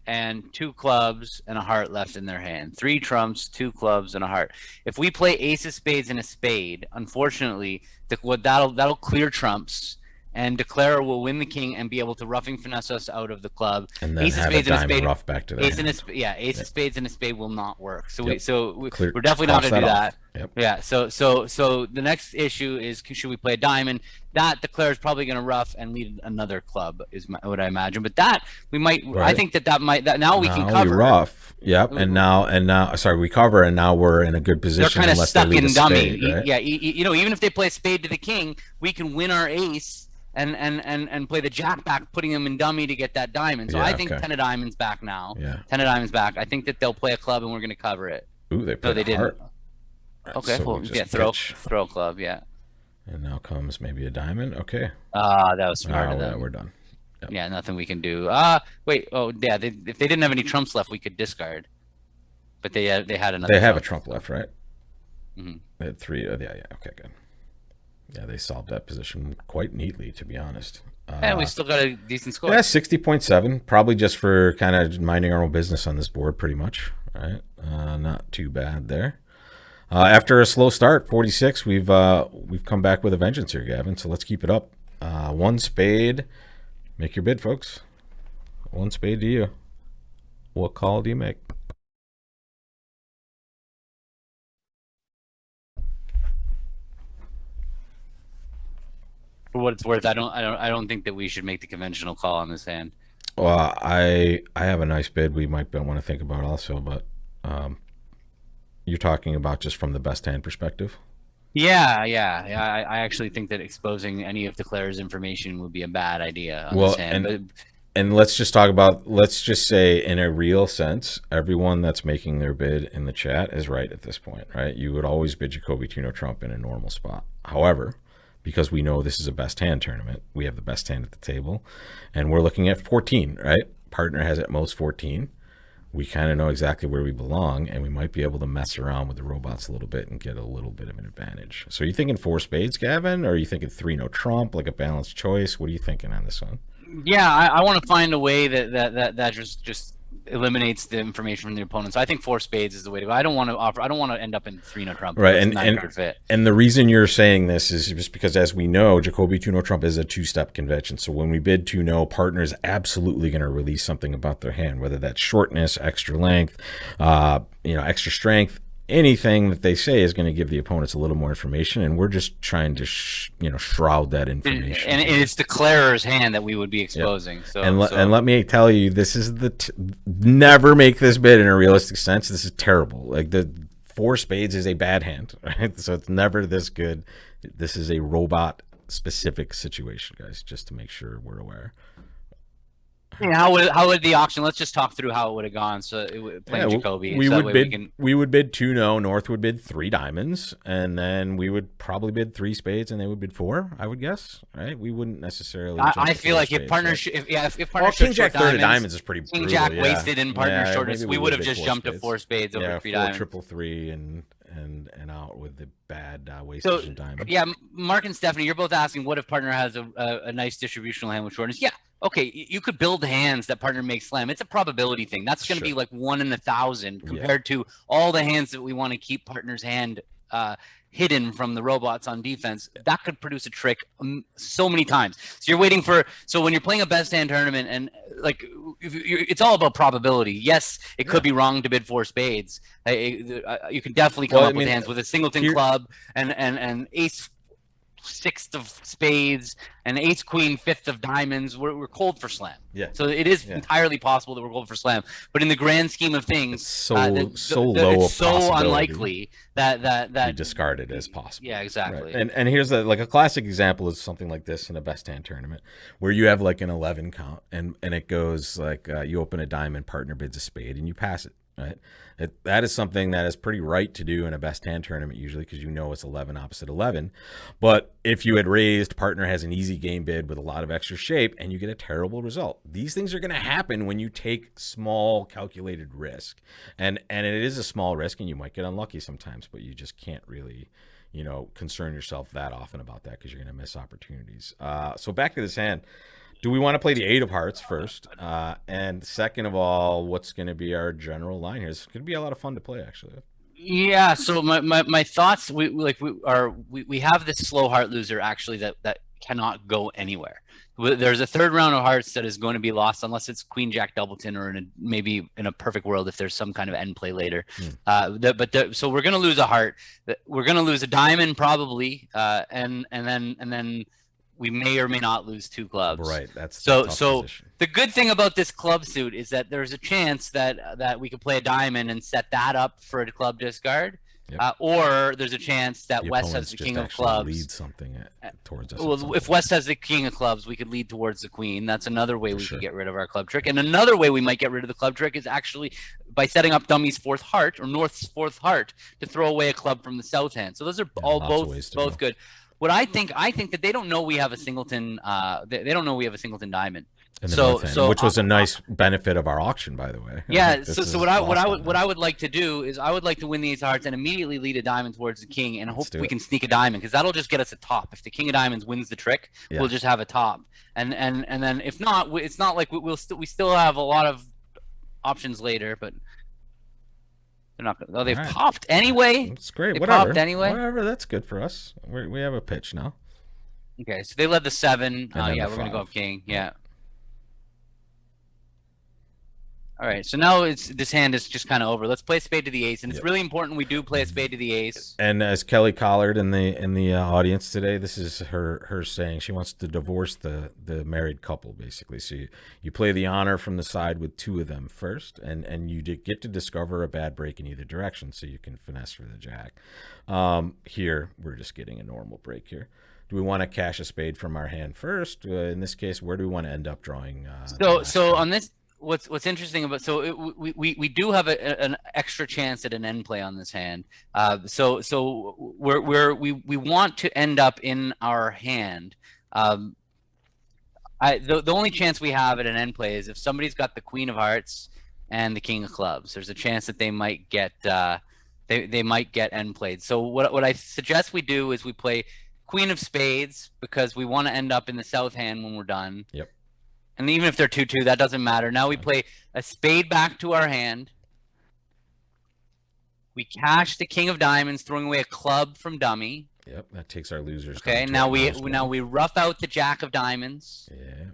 B: and 2 clubs and a heart left in their hand. 3 trumps, 2 clubs, and a heart. If we play ace of spades and a spade, unfortunately, that'll clear trumps, and declare will win the king and be able to roughing finesse us out of the club.
A: And then
B: Ace of
A: have a
B: spades and a
A: diamond
B: spade.
A: rough back to the
B: Ace and
A: hand.
B: ace of spades and a spade will not work. So
A: Yep.
B: we're definitely not
A: Cross
B: gonna do
A: that off.
B: that.
A: Yep.
B: Yeah. So the next issue is, should we play a diamond? That declare is probably going to rough and lead another club, is what I imagine. But that we might. I
A: Right.
B: think that might now we can
A: Now
B: cover.
A: we rough. Yep. And now, sorry, we cover, and now we're in a good
B: They're
A: position
B: kind of
A: unless they
B: stuck
A: lead
B: in
A: a
B: dummy.
A: spade, right?
B: Yeah. Even if they play a spade to the king, we can win our ace. And play the jack back, putting them in dummy to get that diamond. So
A: Yeah,
B: I think
A: okay.
B: 10 of diamonds back now.
A: Yeah.
B: 10 of diamonds back. I think that they'll play a club and we're going to cover it.
A: Ooh, they
B: No,
A: played
B: they
A: a
B: didn't.
A: heart. Right,
B: Okay,
A: so
B: well,
A: we just
B: yeah,
A: pitch.
B: throw a club, yeah.
A: And now comes maybe a diamond. Okay.
B: That was smart of
A: Yeah,
B: them.
A: we're done. Yep.
B: Yeah, nothing we can do. Wait. Oh, yeah. If they didn't have any trumps left, we could discard. But they had another.
A: They have a
B: trump.
A: trump left, right?
B: Mhm.
A: They had 3. Yeah. Okay, good. Yeah, they solved that position quite neatly, to be honest.
B: And we still got a decent score.
A: Yeah, 60.7. Probably just for kind of minding our own business on this board, pretty much. Right? Not too bad there. After a slow start, 46, we've come back with a vengeance here, Gavin. So let's keep it up. 1 spade. Make your bid, folks. 1 spade to you. What call do you make?
B: For what it's worth, I don't think that we should make the conventional call on this hand.
A: Well, I have a nice bid we might want to think about also, but you're talking about just from the best hand perspective.
B: Yeah. I actually think that exposing any of Declare's information would be a bad idea on
A: Well,
B: this hand.
A: and let's just talk about, let's just say in a real sense, everyone that's making their bid in the chat is right at this point, right? You would always bid Jacoby Tuno Trump in a normal spot. However, because we know this is a best hand tournament, we have the best hand at the table, and we're looking at 14, right? Partner has at most 14. We kind of know exactly where we belong, and we might be able to mess around with the robots a little bit and get a little bit of an advantage. So are you thinking 4 spades, Gavin, or are you thinking 3 no trump, like a balanced choice? What are you thinking on this one?
B: Yeah, I want to find a way that just eliminates the information from the opponent. So I think 4 spades is the way to go. I don't want to end up in 3 no trump.
A: Right,
B: fit.
A: And the reason you're saying this is just because, as we know, Jacoby Tuno Trump is a 2-step convention. So when we bid 2-no, partner is absolutely going to release something about their hand, whether that's shortness, extra length, extra strength. Anything that they say is going to give the opponents a little more information, and we're just trying to shroud that information.
B: And it's Declarer's hand that we would be exposing. Yep.
A: And let me tell you, this is never make this bid in a realistic sense. This is terrible. Like, the 4 spades is a bad hand, right? So it's never this good. This is a robot specific situation, guys, just to make sure we're aware.
B: Yeah, how would the auction? Let's just talk through how it would have gone. So it would play Jacoby.
A: We would bid 2-no. North would bid 3 diamonds, and then we would probably bid 3 spades, and they would bid 4. I would guess, right? We wouldn't necessarily.
B: I feel like if partner, if partner,
A: King Jack third of diamonds is pretty brutal.
B: King Jack wasted in partner shortness, we would have just jumped to 4 spades over 3 diamonds.
A: 3 and out with the bad wastage in diamond.
B: Yeah, Mark and Stephanie, you're both asking, what if partner has a nice distributional hand with shortness? Yeah. Okay, you could build hands that partner makes slam. It's a probability thing. That's going to be like 1 in 1,000 compared to all the hands that we want to keep partner's hand hidden from the robots on defense. That could produce a trick so many times. So you're waiting for. So when you're playing a best hand tournament, and like it's all about probability. Yes, it could be wrong to bid 4 spades. You can definitely come up with hands with a singleton club and ace. 6th of spades and ace queen 5th of diamonds. We're cold for slam.
A: Yeah.
B: So it is entirely possible that we're cold for slam. But in the grand scheme of things,
A: it's so low.
B: It's so unlikely that
A: we discard it as possible.
B: Yeah, exactly.
A: Right. And here's a classic example is something like this in a best hand tournament where you have like an 11 count and it goes like you open a diamond, partner bids a spade, and you pass it. right? That is something that is pretty right to do in a best hand tournament usually, because you know it's 11 opposite 11. But if you had raised, partner has an easy game bid with a lot of extra shape, and you get a terrible result. These things are going to happen when you take small calculated risk, and it is a small risk, and you might get unlucky sometimes, but you just can't really, concern yourself that often about that, because you're going to miss opportunities. So back to this hand. Do we want to play the 8 of hearts first? And second of all, what's going to be our general line here? It's going to be a lot of fun to play, actually.
B: Yeah. So my thoughts, we have this slow heart loser actually that cannot go anywhere. There's a third round of hearts that is going to be lost unless it's Queen Jack Doubleton, or maybe in a perfect world if there's some kind of end play later. So we're going to lose a heart. We're going to lose a diamond probably, and then we may or may not lose 2 clubs.
A: Right. That's
B: so
A: position.
B: The good thing about this club suit is that there's a chance that we could play a diamond and set that up for a club discard. Yep. Or there's a chance that West has the king of clubs.
A: Lead something towards us.
B: Well, if West has the king of clubs, we could lead towards the queen. That's another way we could get rid of our club trick. And another way we might get rid of the club trick is actually by setting up Dummy's 4th heart, or North's 4th heart, to throw away a club from the south hand. So those are all both good. What I think that they don't know we have a singleton. They don't know we have a singleton diamond.
A: Which was a nice benefit of our auction, by the way.
B: Yeah. So what I would like to do is I would like to win the 8 of hearts and immediately lead a diamond towards the king, and hope we can sneak a diamond, because that'll just get us a top. If the king of diamonds wins the trick, we'll just have a top. And then if not, it's not like we still have a lot of options later, but. They're not. Oh, they've popped anyway.
A: It's great.
B: They
A: Whatever.
B: Popped anyway.
A: Whatever. That's good for us. We have a pitch now.
B: Okay, so they led the 7.
A: And
B: we're gonna go up king. Yeah. All right, so now this hand is just kind of over. Let's play a spade to the ace, and it's really important we do play a spade to the ace.
A: And as Kelly Collard in the audience today, this is her saying she wants to divorce the married couple, basically. So you play the honor from the side with 2 of them first, and you get to discover a bad break in either direction, so you can finesse for the jack. Here we're just getting a normal break here. Do we want to cash a spade from our hand first? In this case, where do we want to end up drawing?
B: So on this. What's interesting about we do have an extra chance at an end play on this hand. So we want to end up in our hand. The only chance we have at an end play is if somebody's got the queen of hearts and the king of clubs. There's a chance that they might get they might get end played. So what I suggest we do is we play queen of spades, because we want to end up in the south hand when we're done.
A: Yep.
B: And even if they're 2-2, that doesn't matter. Now we play a spade back to our hand. We cash the king of diamonds, throwing away a club from dummy.
A: Yep, that takes our losers.
B: Okay, now we rough out the jack of diamonds.
A: Yeah.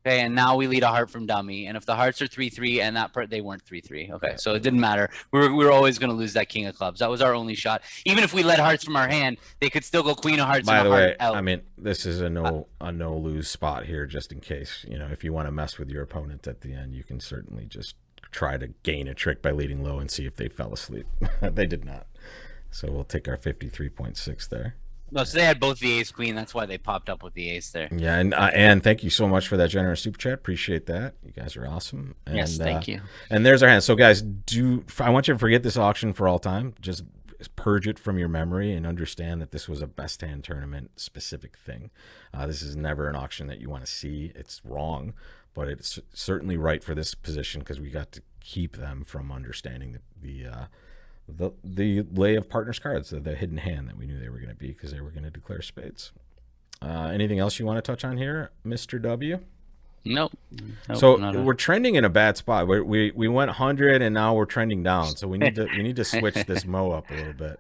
B: Okay, and now we lead a heart from dummy. And if the hearts are 3-3 and that part, they weren't 3-3. Okay, so it didn't matter. We were always going to lose that king of clubs. That was our only shot. Even if we led hearts from our hand, they could still go queen of hearts.
A: By
B: and
A: the way,
B: out.
A: I mean, this is a no lose spot here, just in case. If you want to mess with your opponent at the end, you can certainly just try to gain a trick by leading low and see if they fell asleep. They did not. So we'll take our 53.6 there.
B: No, so they had both the ace queen. That's why they popped up with the ace there.
A: Yeah, and thank you so much for that generous super chat. Appreciate that. You guys are awesome. And,
B: yes, thank you.
A: And there's our hand. So guys, I want you to forget this auction for all time. Just purge it from your memory and understand that this was a best hand tournament specific thing. This is never an auction that you want to see. It's wrong, but it's certainly right for this position, because we got to keep them from understanding the lay of partners cards, the hidden hand that we knew they were going to be, because they were going to declare spades. Anything else you want to touch on here, Mr. W?
B: Nope.
A: So we're trending in a bad spot. We went 100 and now we're trending down. So we need to switch this mo up a little bit.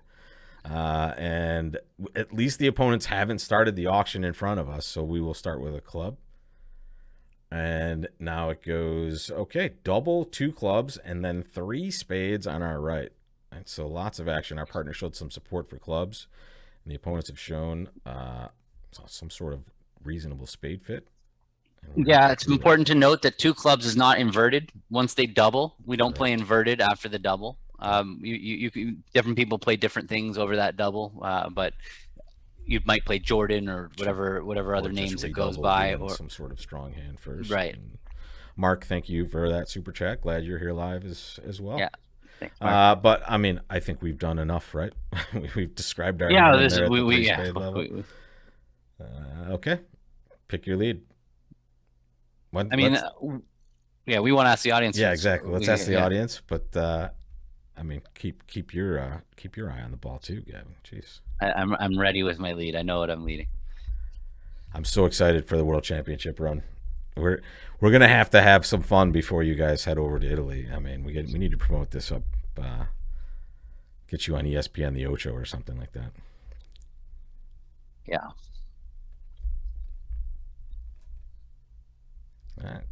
A: And at least the opponents haven't started the auction in front of us. So we will start with a club. And now it goes, okay, double 2 clubs and then 3 spades on our right. And so lots of action. Our partner showed some support for clubs, and the opponents have shown some sort of reasonable spade fit.
B: Yeah, it's important to note that 2 clubs is not inverted. Once they double, we don't play inverted after the double. Different people play different things over that double, but you might play Jordan or whatever other names it goes by, or
A: some sort of strong hand first.
B: Right.
A: Mark, thank you for that super chat. Glad you're here live as well.
B: Yeah. Thanks, Mark.
A: But I mean, I think we've done enough, right? We've described our
B: Yeah,
A: hand
B: this
A: there at the
B: we
A: three
B: yeah.
A: spade level. Okay, pick your lead. What,
B: I mean, yeah, we want to ask the audience.
A: Yeah, exactly. Let's ask the
B: yeah.
A: audience, but I mean, keep your eye on the ball too, Gavin. Jeez,
B: I'm ready with my lead. I know what I'm leading.
A: I'm so excited for the World Championship run. We're gonna have to have some fun before you guys head over to Italy. I mean, we need to promote this up, get you on ESPN, the Ocho, or something like that.
B: Yeah.
A: All right.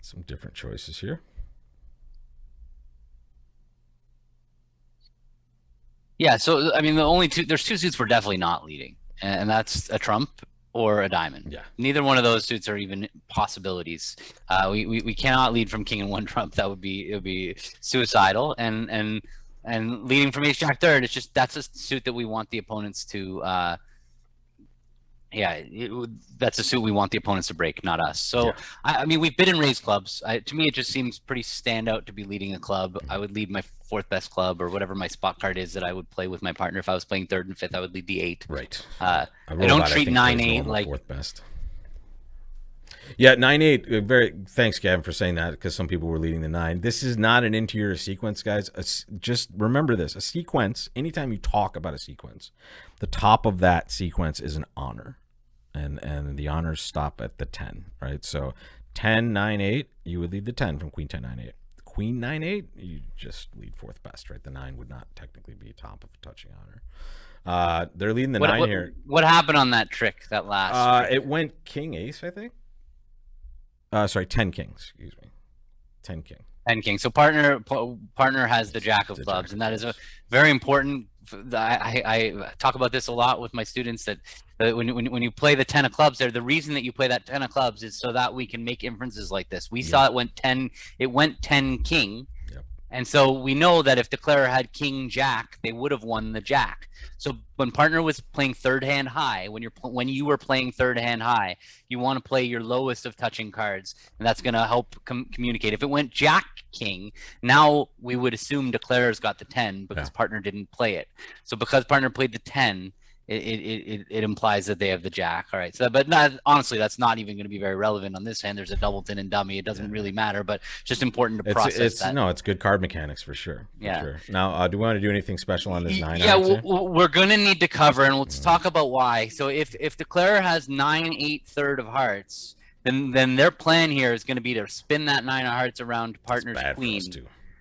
A: Some different choices here.
B: Yeah, so I mean, there's two suits we're definitely not leading, and that's a trump or a diamond.
A: Yeah.
B: Neither one of those suits are even possibilities. We cannot lead from king and one trump. It would be suicidal. And leading from ace jack third, it's just that's a suit that we want the opponents to. That's a suit we want the opponents to break, not us. So, yeah. I mean, we've been in raised clubs. To me, it just seems pretty standout to be leading a club. I would lead my fourth best club or whatever my spot card is that I would play with my partner. If I was playing third and fifth, I would lead the 8.
A: Right.
B: I don't treat 9-8 like
A: fourth best. Yeah, 9-8. Very. Thanks, Gavin, for saying that, because some people were leading the 9. This is not an interior sequence, guys. Just remember this: a sequence. Anytime you talk about a sequence, the top of that sequence is an honor, and the honors stop at the 10. Right. So 10, 9, 8. You would lead the 10 from Queen 10, 9, 8. Queen 9, 8. You just lead fourth best. Right. The 9 would not technically be top of a touching honor. They're leading the 9 here.
B: What happened on that trick? That last.
A: It went king ace, I think. Sorry, 10 king. Excuse me, 10 king.
B: 10 king. So partner has the jack of clubs, and that is a very important. I talk about this a lot with my students that when you play the 10 of clubs, there the reason that you play that 10 of clubs is so that we can make inferences like this. We saw it went 10. It went 10 king. And so we know that if declarer had king jack, they would have won the jack. So when partner was playing third hand high, when you were playing third hand high, you want to play your lowest of touching cards, and that's going to help communicate. If it went jack king, now we would assume declarer's got the 10 because partner didn't play it. So because partner played the 10, it implies that they have the jack. All right. So, but honestly, that's not even going to be very relevant on this hand. There's a doubleton and dummy. It doesn't really matter, but just important to process that.
A: No, it's good card mechanics for sure. Sure. Now, do we want to do anything special on this 9?
B: Yeah, we're going to need to cover, and let's talk about why. So if declarer has 9, 8, third of hearts, then their plan here is going to be to spin that 9 of hearts around partner's queen.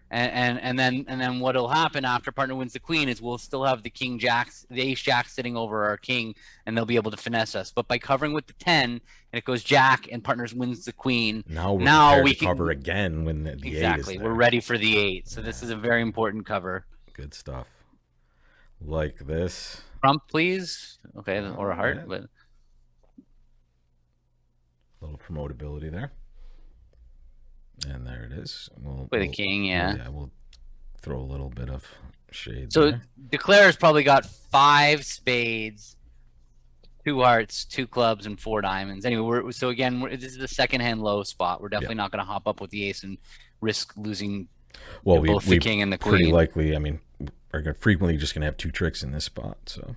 B: And then what'll happen after partner wins the queen is we'll still have the king jacks, the ace jack sitting over our king, and they'll be able to finesse us. But by covering with the 10, and it goes jack, and partners wins the queen.
A: Now we can cover again when the 8 is
B: exactly. We're ready for the 8. So this is a very important cover.
A: Good stuff. Like this.
B: Trump, please. Okay, or a heart, but
A: a little promotability there. And there it is.
B: With a king, yeah.
A: We'll throw a little bit of shade.
B: So
A: there.
B: declarer's probably got 5 spades, 2 hearts, 2 clubs, and 4 diamonds. Anyway, this is the second hand low spot. We're definitely not going to hop up with the ace and risk losing both the king and the queen.
A: Pretty likely, I mean, are frequently just going to have 2 tricks in this spot. So,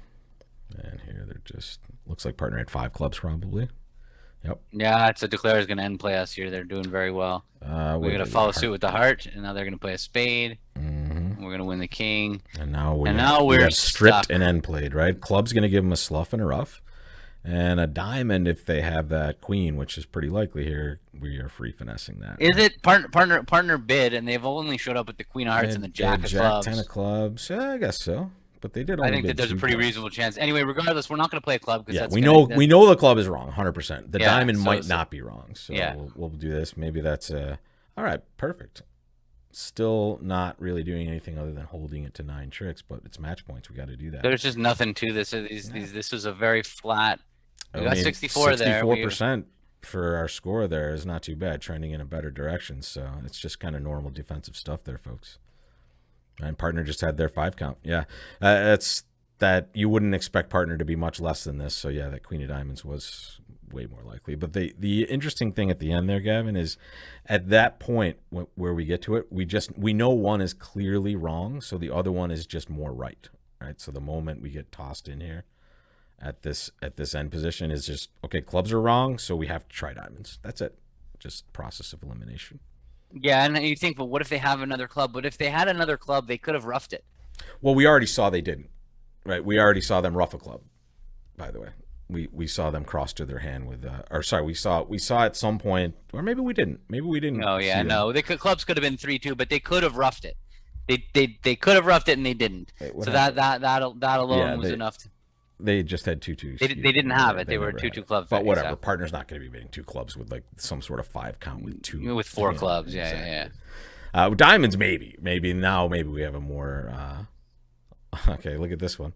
A: and here they're just looks like partner had 5 clubs probably. Yep. Yeah,
B: it's a declarer's going to end play us here. They're doing very well. We're going to follow suit with the heart, and now they're going to play a spade. We're going to win the king.
A: And now we're stripped and end played, right? Club's going to give them a slough and a rough. And a diamond if they have that queen, which is pretty likely here. We are free finessing that.
B: Is it partner bid, and they've only showed up with the queen of hearts and the jack of clubs?
A: 10 of clubs. Yeah, I guess so. But they did. I
B: think that there's a pretty reasonable chance. Anyway, regardless, we're not going to play a club because
A: we know the club is wrong, 100%. The diamond might not be wrong, so we'll do this. Maybe that's all right. Perfect. Still not really doing anything other than holding it to 9 tricks, but it's match points. We got to do that.
B: There's just nothing to this. This was a very flat. We got 64 there.
A: 64% for our score there is not too bad. Trending in a better direction, so it's just kind of normal defensive stuff there, folks. And partner just had their 5 count. Yeah, that's that. You wouldn't expect partner to be much less than this. So yeah, that queen of diamonds was way more likely. But the interesting thing at the end there, Gavin, is at that point where we get to it, we know one is clearly wrong, so the other one is just more right. Right. So the moment we get tossed in here at this end position is just, okay, clubs are wrong, so we have to try diamonds. That's it. Just process of elimination.
B: Yeah, and you think, well, what if they have another club? But if they had another club, they could have roughed it.
A: Well, we already saw they didn't. Right. We already saw them rough a club. By the way, we saw them cross to their hand with, we saw at some point, or maybe we didn't. Maybe we didn't.
B: Oh yeah, no, clubs could have been 3-2, but they could have roughed it. They could have roughed it and they didn't. Wait, so that alone was enough.
A: They just had 2-2s.
B: They didn't have it. They were 2-2 clubs.
A: But whatever. Exactly. Partner's not going to be bidding 2 clubs with like some sort of 5 count with 2.
B: With 4 clubs. Yeah,
A: exactly. Yeah. Diamonds, maybe now we have a more. Okay, look at this one.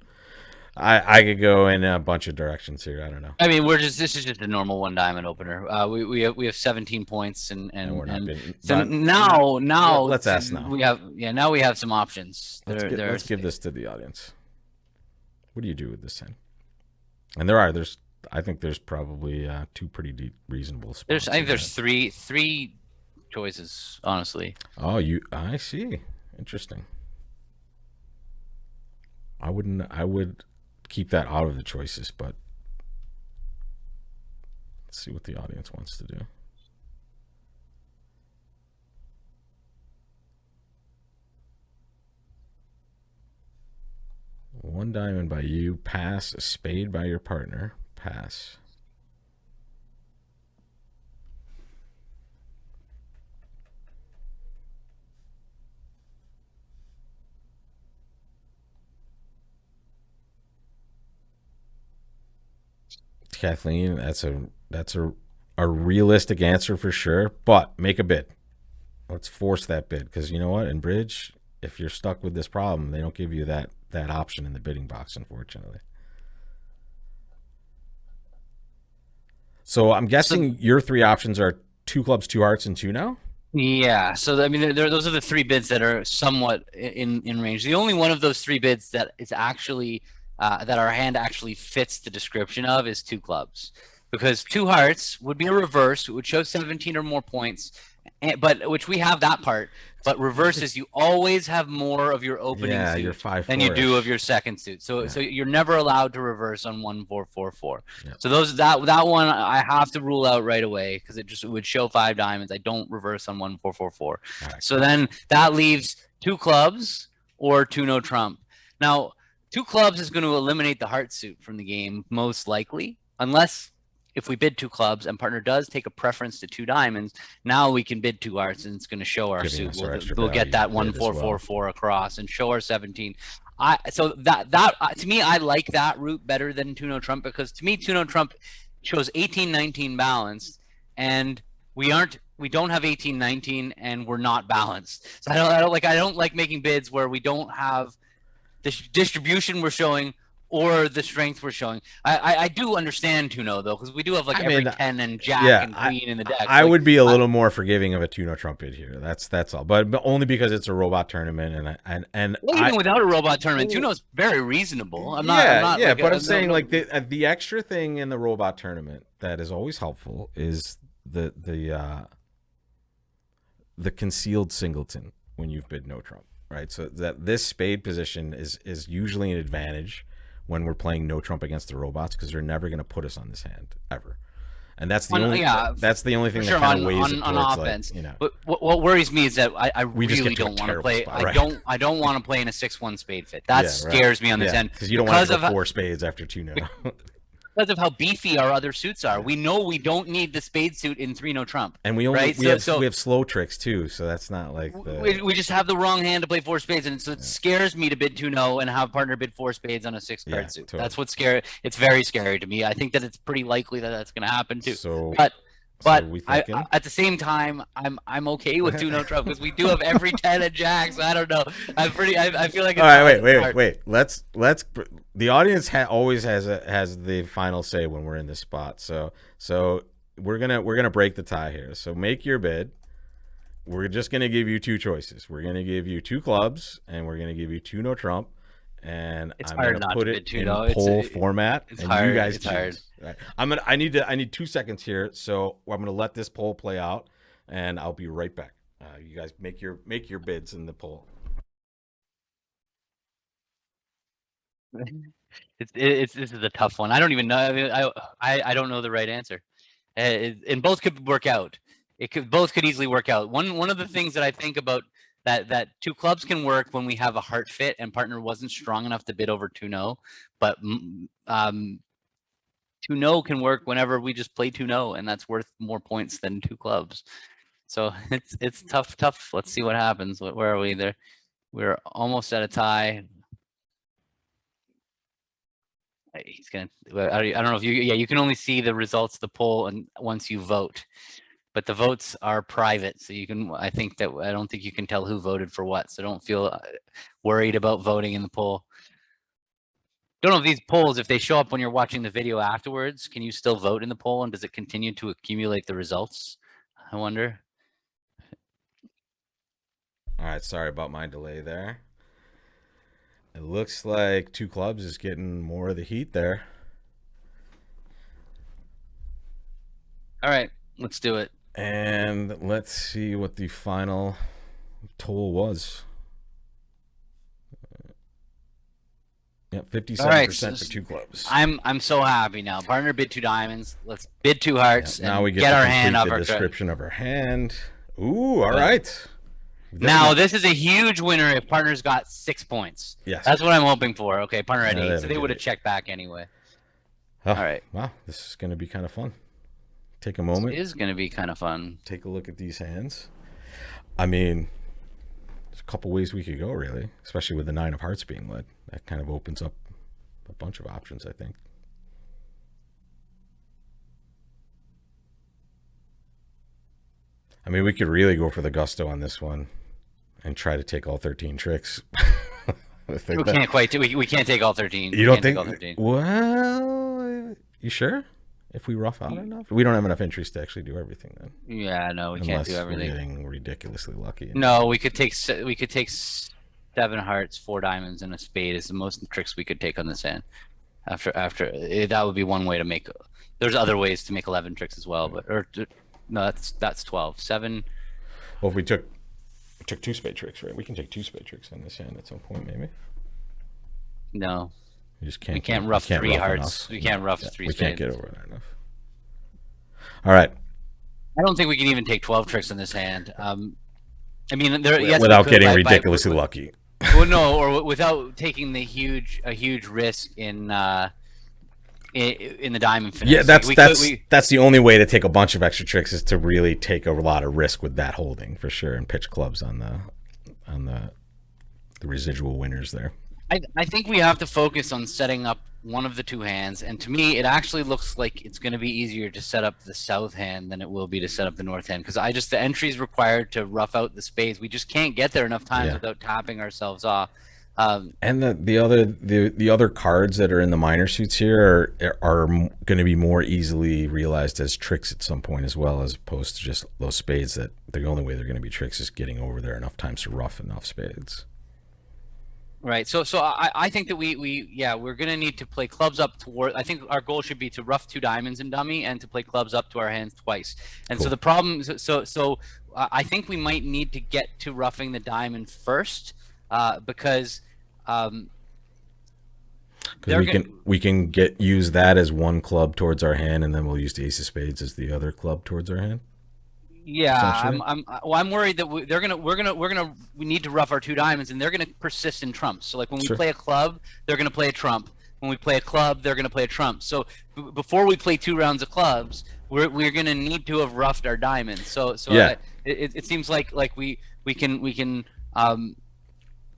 A: I could go in a bunch of directions here. I don't know.
B: I mean, this is just a normal 1 diamond opener. We have 17 points and we're not bidding. So now
A: let's ask now.
B: Now we have some options.
A: Let's give this to the audience. What do you do with this 10? And I think there's probably 2 pretty reasonable spots.
B: I think there's three choices, honestly.
A: Oh, I see. Interesting. I would keep that out of the choices, but let's see what the audience wants to do. One diamond by you, pass. A spade by your partner, pass. Kathleen, that's a realistic answer for sure, but make a bid. Let's force that bid, because you know what? In bridge, if you're stuck with this problem, they don't give you that option in the bidding box, unfortunately. So I'm guessing your 3 options are 2 clubs, 2 hearts, and 2 now?
B: Yeah. So I mean, those are the 3 bids that are somewhat in range. The only one of those 3 bids that is actually that our hand actually fits the description of is 2 clubs, because 2 hearts would be a reverse. It would show 17 or more points, but which we have that part. But reverse is you always have more of your opening suit than you do of your second suit. So you're never allowed to reverse on 1-4-4-4. Yep. So that one I have to rule out right away, because it would show 5 diamonds. I don't reverse on 1-4-4-4. Right. So then that leaves 2 clubs or 2 no trump. Now 2 clubs is going to eliminate the heart suit from the game most likely, unless if we bid 2 clubs and partner does take a preference to 2 diamonds, now we can bid 2 hearts and it's going to show our suit. We'll get that 1-4-4-4 across and show our 17. So that to me, I like that route better than 2 no trump, because to me 2 no trump shows 18-19 balanced, and we don't have 18-19 and we're not balanced. So I don't like making bids where we don't have the distribution we're showing or the strength we're showing. I do understand 2-0 though, because we do have every 10 and jack and queen in the deck.
A: I would be a little more forgiving of a 2-0 trump bid here. That's all, but only because it's a robot tournament, and
B: even without a robot tournament, 2-0 is very reasonable. I'm
A: saying the extra thing in the robot tournament that is always helpful is the concealed singleton when you've bid no trump. Right, so that this spade position is usually an advantage when we're playing no trump against the robots, because they're never going to put us on this hand ever, and that's the only thing that kind of weighs it
B: on offense. But what worries me is that I really don't want to play. Spot, right? I don't want to play in a 6-1 spade fit. That scares me on this end,
A: because you don't want to go 4 spades after 2 no.
B: Because of how beefy our other suits are. We know we don't need the spade suit in 3 no trump.
A: And we have slow tricks too, so that's not like
B: we just have the wrong hand to play 4 spades, and so it scares me to bid 2-0 and have partner bid 4 spades on a 6-card suit. Totally. That's what's scary. It's very scary to me. I think that it's pretty likely that that's going to happen too. But at the same time, I'm okay with 2 no trump, because we do have every 10 and jacks. I don't know. I feel like.
A: All right, wait. Let's. The audience always has the final say when we're in this spot. So we're gonna break the tie here. So make your bid. We're just gonna give you 2 choices. We're gonna give you 2 clubs, and we're gonna give you 2 no trump, and
B: It's
A: I'm
B: hard
A: gonna
B: not to
A: put
B: bid
A: it
B: two,
A: in
B: though.
A: poll format,
B: It's
A: and
B: hard.
A: you guys
B: It's hard.
A: choose. All right. I need 2 seconds here, so I'm gonna let this poll play out, and I'll be right back. You guys make your bids in the poll.
B: It's this is a tough one. I don't even know. I mean, I don't know the right answer. And both could work out. Both could easily work out. One of the things that I think about that two clubs can work when we have a heart fit and partner wasn't strong enough to bid over 2-0, but 2-0 can work whenever we just play 2-0, and that's worth more points than two clubs. So it's tough. Let's see what happens. Where are we there? We're almost at a tie. He's gonna. I don't know if you. Yeah, you can only see the results of the poll and once you vote, but the votes are private, so you can. I don't think you can tell who voted for what. So don't feel worried about voting in the poll. Don't know if these polls, if they show up when you're watching the video afterwards, can you still vote in the poll, and does it continue to accumulate the results? I wonder.
A: All right, sorry about my delay there. It looks like two clubs is getting more of the heat there.
B: All right, let's do it.
A: And let's see what the final total was. Yeah, 57% for two clubs.
B: I'm so happy now. Partner bid 2 diamonds. Let's bid 2 hearts.
A: Yeah, now we
B: get our hand off
A: the
B: our
A: description of our hand. Ooh, all right.
B: Now this is a huge winner if partner's got 6 points.
A: Yes,
B: that's what I'm hoping for. Okay, partner at 8, so they would have
A: it.
B: checked back anyway.
A: Oh,
B: all right.
A: Wow, this is going to be kind of fun. Take a moment.
B: It is going to be kind of fun.
A: Take a look at these hands. I mean, there's a couple ways we could go, really, especially with the 9 of hearts being led. That kind of opens up a bunch of options, I think. I mean, we could really go for the gusto on this one and try to take all 13 tricks.
B: We can't quite do. We can't take all 13.
A: You don't think? Well, you sure? If we rough out enough, we don't have enough entries to actually do everything. Then.
B: Yeah, no, we can't do everything.
A: We're getting ridiculously lucky.
B: No, we could take 7 hearts, 4 diamonds, and a spade is the most tricks we could take on this hand. After that would be one way to make. There's other ways to make 11 tricks as well, but no, that's 12. 7.
A: Well, if we took 2 spade tricks, right? We can take 2 spade tricks on this hand at some point, maybe.
B: No.
A: We just can't.
B: We can't rough 3 hearts. We can't rough 3 spades.
A: We can't get over that enough. All right.
B: I don't think we can even take 12 tricks in this hand. I mean,
A: without getting ridiculously lucky.
B: Well, no, or without taking a huge risk in the diamond finish.
A: Yeah, that's the only way to take a bunch of extra tricks is to really take a lot of risk with that holding for sure and pitch clubs on the residual winners there.
B: I think we have to focus on setting up one of the 2 hands, and to me, it actually looks like it's going to be easier to set up the south hand than it will be to set up the north hand, because the entries required to rough out the spades, we just can't get there enough times without tapping ourselves off.
A: And the other cards that are in the minor suits here are going to be more easily realized as tricks at some point as well, as opposed to just those spades that the only way they're going to be tricks is getting over there enough times to rough enough spades.
B: Right. So I think that we're going to need to play clubs up toward. I think our goal should be to rough 2 diamonds in dummy and to play clubs up to our hands twice. And cool. So the problem, I think we might need to get to roughing the diamond first, because
A: we can use that as one club towards our hand, and then we'll use the ace of spades as the other club towards our hand.
B: Yeah, I'm worried that we need to rough our 2 diamonds, and they're gonna persist in trumps. So like when we play a club, they're gonna play a trump. When we play a club, they're gonna play a trump. So before we play 2 rounds of clubs, we're gonna need to have roughed our diamonds. So yeah, it seems like we can win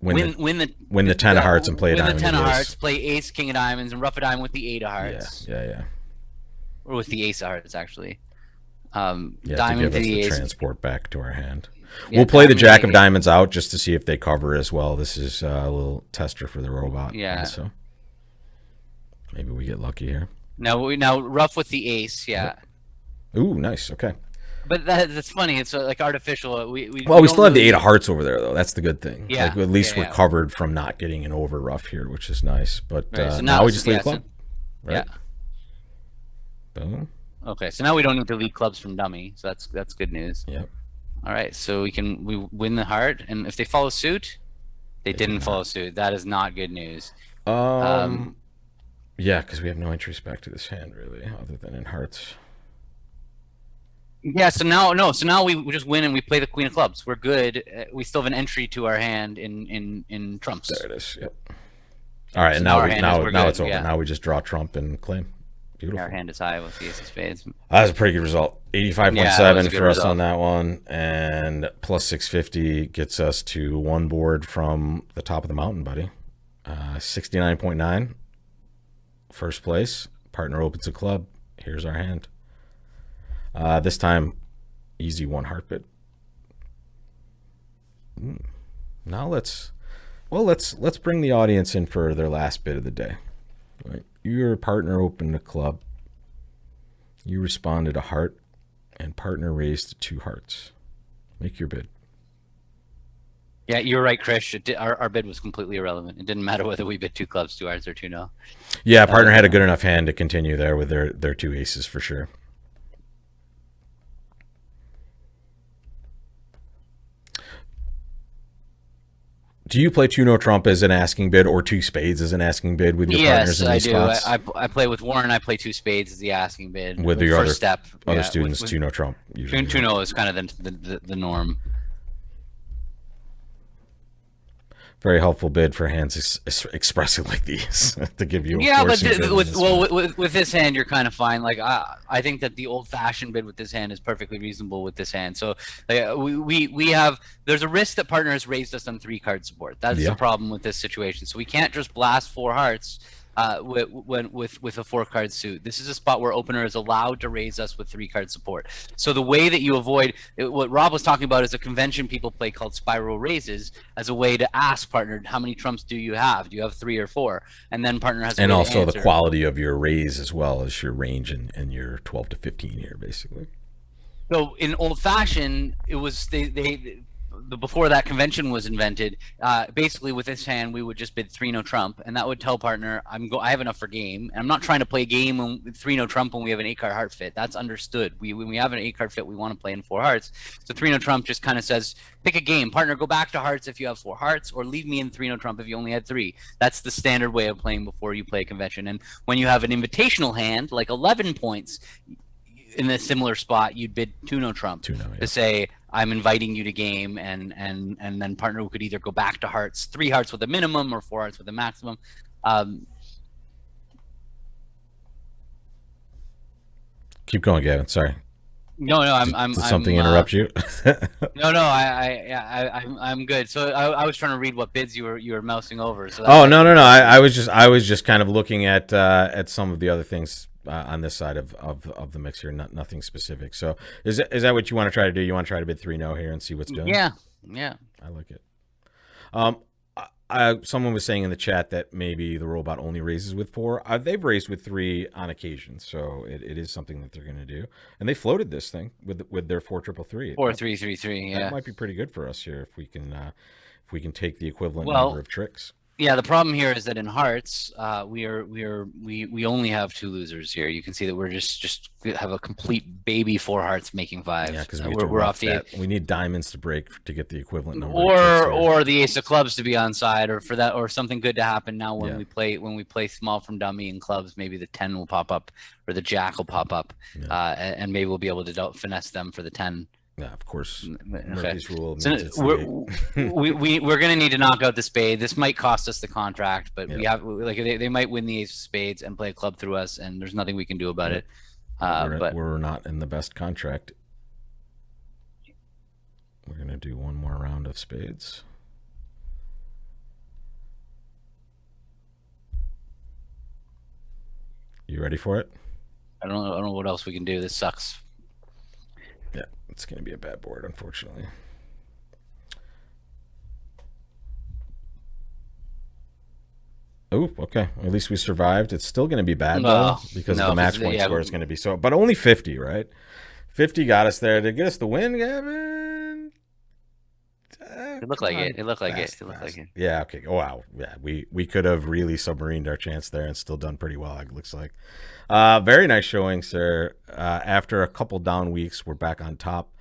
B: the
A: 10 of hearts and play a diamond.
B: Win the 10 of hearts, play ace, king of diamonds, and rough a diamond with the 8 of hearts.
A: Yeah.
B: Or with the ace of hearts, actually.
A: Diamond to give us the transport back to our hand.
B: Yeah,
A: we'll play the jack of diamonds out just to see if they cover as well. This is a little tester for the robot.
B: Yeah.
A: So maybe we get lucky here.
B: Now rough with the ace. Yeah.
A: Ooh, nice. Okay.
B: but that's funny. It's like artificial.
A: Well,
B: We
A: we
B: don't
A: still have the
B: really.
A: eight of hearts over there, though. That's the good thing.
B: Yeah,
A: Like, at
B: yeah,
A: least we're
B: yeah.
A: covered from not getting an over rough here, which is nice. But
B: Right. So
A: now
B: now,
A: we just lead
B: yeah,
A: a club,
B: yeah.
A: right? Boom.
B: Okay, so now we don't need to lead clubs from dummy. So that's good news.
A: Yep.
B: All right, so we win the heart, and if they follow suit, they didn't follow suit. That is not good news.
A: Yeah, because we have no entries back to this hand, really, other than in hearts.
B: Yeah, so now no, so now we just win and we play the queen of clubs. We're good. We still have an entry to our hand in trumps.
A: There it is. Yep. All right,
B: So
A: and
B: now
A: now
B: our hand is-
A: now
B: we're
A: it's
B: good,
A: over.
B: yeah.
A: Now we just draw trump and claim. Beautiful.
B: Our hand is high with the ace of spades.
A: That was a pretty good result. 85.7
B: Yeah, that was a good
A: for us
B: result.
A: on that one, and plus 650 gets us to one board from the top of the mountain, buddy. 69.9, first place. Partner opens a club. Here's our hand. This time, easy one heart bid. Now let's bring the audience in for their last bid of the day. Right. Your partner opened a club. You responded a heart, and partner raised two hearts. Make your bid.
B: Yeah, you're right, Krish. Our bid was completely irrelevant. It didn't matter whether we bid two clubs, two hearts, or two no.
A: Yeah, partner had a good enough hand to continue there with their two aces for sure. Do you play two no trump as an asking bid or two spades as an asking bid with your partners in
B: Yes, I
A: these
B: do.
A: spots?
B: I play with Warren. I play two spades as the asking bid.
A: With
B: the
A: your
B: first step.
A: other
B: Yeah,
A: students,
B: with
A: two no trump usually.
B: two no is kind of the norm.
A: Very helpful bid for hands expressing like these to give you a
B: Yeah, but
A: forcing bid in this one.
B: with this hand, you're kind of fine. Like I think that the old-fashioned bid with this hand is perfectly reasonable with this hand. So we have there's a risk that partner has raised us on 3-card support. That's
A: Yeah.
B: the problem with this situation. So we can't just blast 4 hearts with a 4-card suit. This is a spot where opener is allowed to raise us with 3-card support. So the way that you avoid what Rob was talking about is a convention people play called spiral raises as a way to ask partner, how many trumps do you have? Do you have 3 or 4? And then partner has a
A: And
B: way to
A: also the
B: answer.
A: quality of your raise as well as your range and your 12 to 15 here, basically.
B: So in old fashioned, it was before that convention was invented. Basically, with this hand, we would just bid 3 no trump, and that would tell partner, I have enough for game. And I'm not trying to play game with 3 no trump when we have an 8-card heart fit. That's understood. When we have an 8-card fit, we want to play in 4 hearts. So 3 no trump just kind of says, pick a game. Partner, go back to hearts if you have 4 hearts, or leave me in 3 no trump if you only had 3. That's the standard way of playing before you play a convention. And when you have an invitational hand, like 11 points, in a similar spot, you'd bid 2 no trump to say, I'm inviting you to game, and then partner could either go back to hearts, 3 hearts with a minimum or 4 hearts with a maximum.
A: Keep going, Gavin. Sorry.
B: No, I'm
A: Did something interrupt you?
B: No, I'm good. So I was trying to read what bids you were mousing over. So
A: No. I was just kind of looking at some of the other things on this side of the mix here. Nothing specific. So is that what you want to try to do? You want to try to bid 3 no here and see what's doing?
B: Yeah.
A: I like it. Someone was saying in the chat that maybe the robot only raises with 4. They've raised with 3 on occasion, so it is something that they're going to do. And they floated this thing with their 4-3-3.
B: 4-3-3-3. Yeah,
A: that might be pretty good for us here if we can take the equivalent
B: Well,
A: number of tricks.
B: Yeah, the problem here is that in hearts, we only have 2 losers here. You can see that we're just have a complete baby 4 hearts making 5.
A: Yeah, because
B: we're off the
A: we need diamonds to break to get the equivalent number.
B: or the ace of clubs to be on side, or for that, or something good to happen now when
A: Yeah.
B: we play small from dummy and clubs. Maybe the 10 will pop up or the jack will pop up, and maybe we'll be able to finesse them for the 10.
A: Yeah, of course.
B: Okay.
A: Murphy's rule
B: So
A: means it's the 8.
B: we're gonna need to knock out the spade. This might cost us the contract, but we
A: Yeah.
B: have they might win the ace of spades and play a club through us, and there's nothing we can do about it. But
A: we're not in the best contract. We're gonna do one more round of spades. You ready for it?
B: I don't know what else we can do. This sucks.
A: Yeah, it's gonna be a bad board, unfortunately. Oh, okay. At least we survived. It's still going to be bad though, because of the match point score is going to be so. But only 50, right? 50 got us there. Did it get us the win, Gavin?
B: It looked
A: Come
B: like
A: on.
B: it. It looked like it.
A: Fast,
B: It looked like
A: fast.
B: it.
A: Yeah, okay. Oh, wow. Yeah, we could have really submarined our chance there and still done pretty well, it looks like. Very nice showing, sir. After a couple down weeks, we're back on top.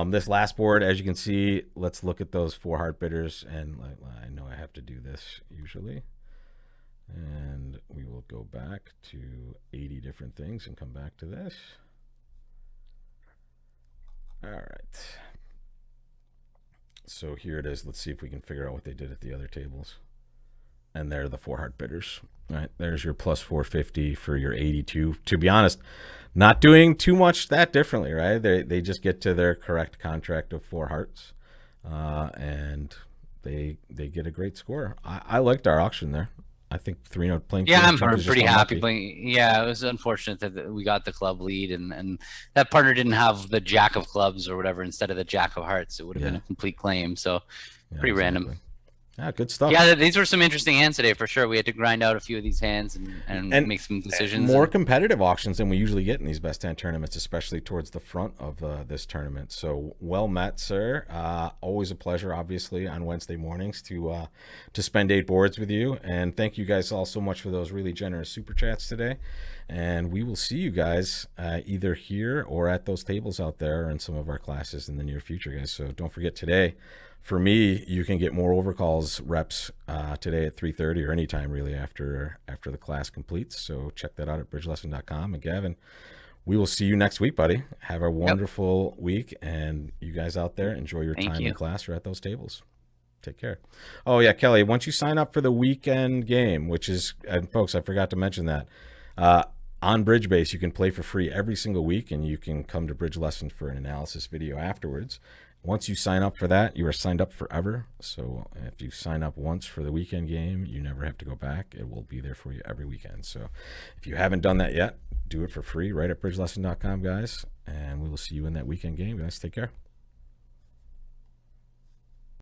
A: This last board, as you can see, let's look at those 4 heart bidders. And I know I have to do this usually. And we will go back to 80 different things and come back to this. All right. So here it is. Let's see if we can figure out what they did at the other tables. And they're the 4 heart bidders. All right, there's your plus 450 for your 82. To be honest, not doing too much that differently, right? They just get to their correct contract of 4 hearts, and they get a great score. I liked our auction there. I think 3-note playing.
B: Yeah, I'm pretty happy. Playing. Yeah, it was unfortunate that we got the club lead, and that partner didn't have the jack of clubs or whatever instead of the jack of hearts. It would have been a complete claim. So pretty random.
A: Yeah, good stuff.
B: Yeah, these were some interesting hands today for sure. We had to grind out a few of these hands and make some decisions.
A: More competitive auctions than we usually get in these best 10 tournaments, especially towards the front of this tournament. So well met, sir. Always a pleasure, obviously, on Wednesday mornings to spend 8 boards with you. And thank you guys all so much for those really generous super chats today. And we will see you guys either here or at those tables out there in some of our classes in the near future, guys. So don't forget today. For me, you can get more overcalls reps today at 3:30 or anytime really after the class completes. So check that out at bridgelesson.com. And Gavin, we will see you next week, buddy. Have a wonderful week, and you guys out there enjoy your time in class or at those tables. Take care. Oh yeah, Kelly, once you sign up for the weekend game, which is, and folks, I forgot to mention that, on Bridge Base, you can play for free every single week, and you can come to Bridge Lesson for an analysis video afterwards. Once you sign up for that, you are signed up forever. So if you sign up once for the weekend game, you never have to go back. It will be there for you every weekend. So if you haven't done that yet, do it for free right at bridgelesson.com, guys. And we will see you in that weekend game, guys. Take care.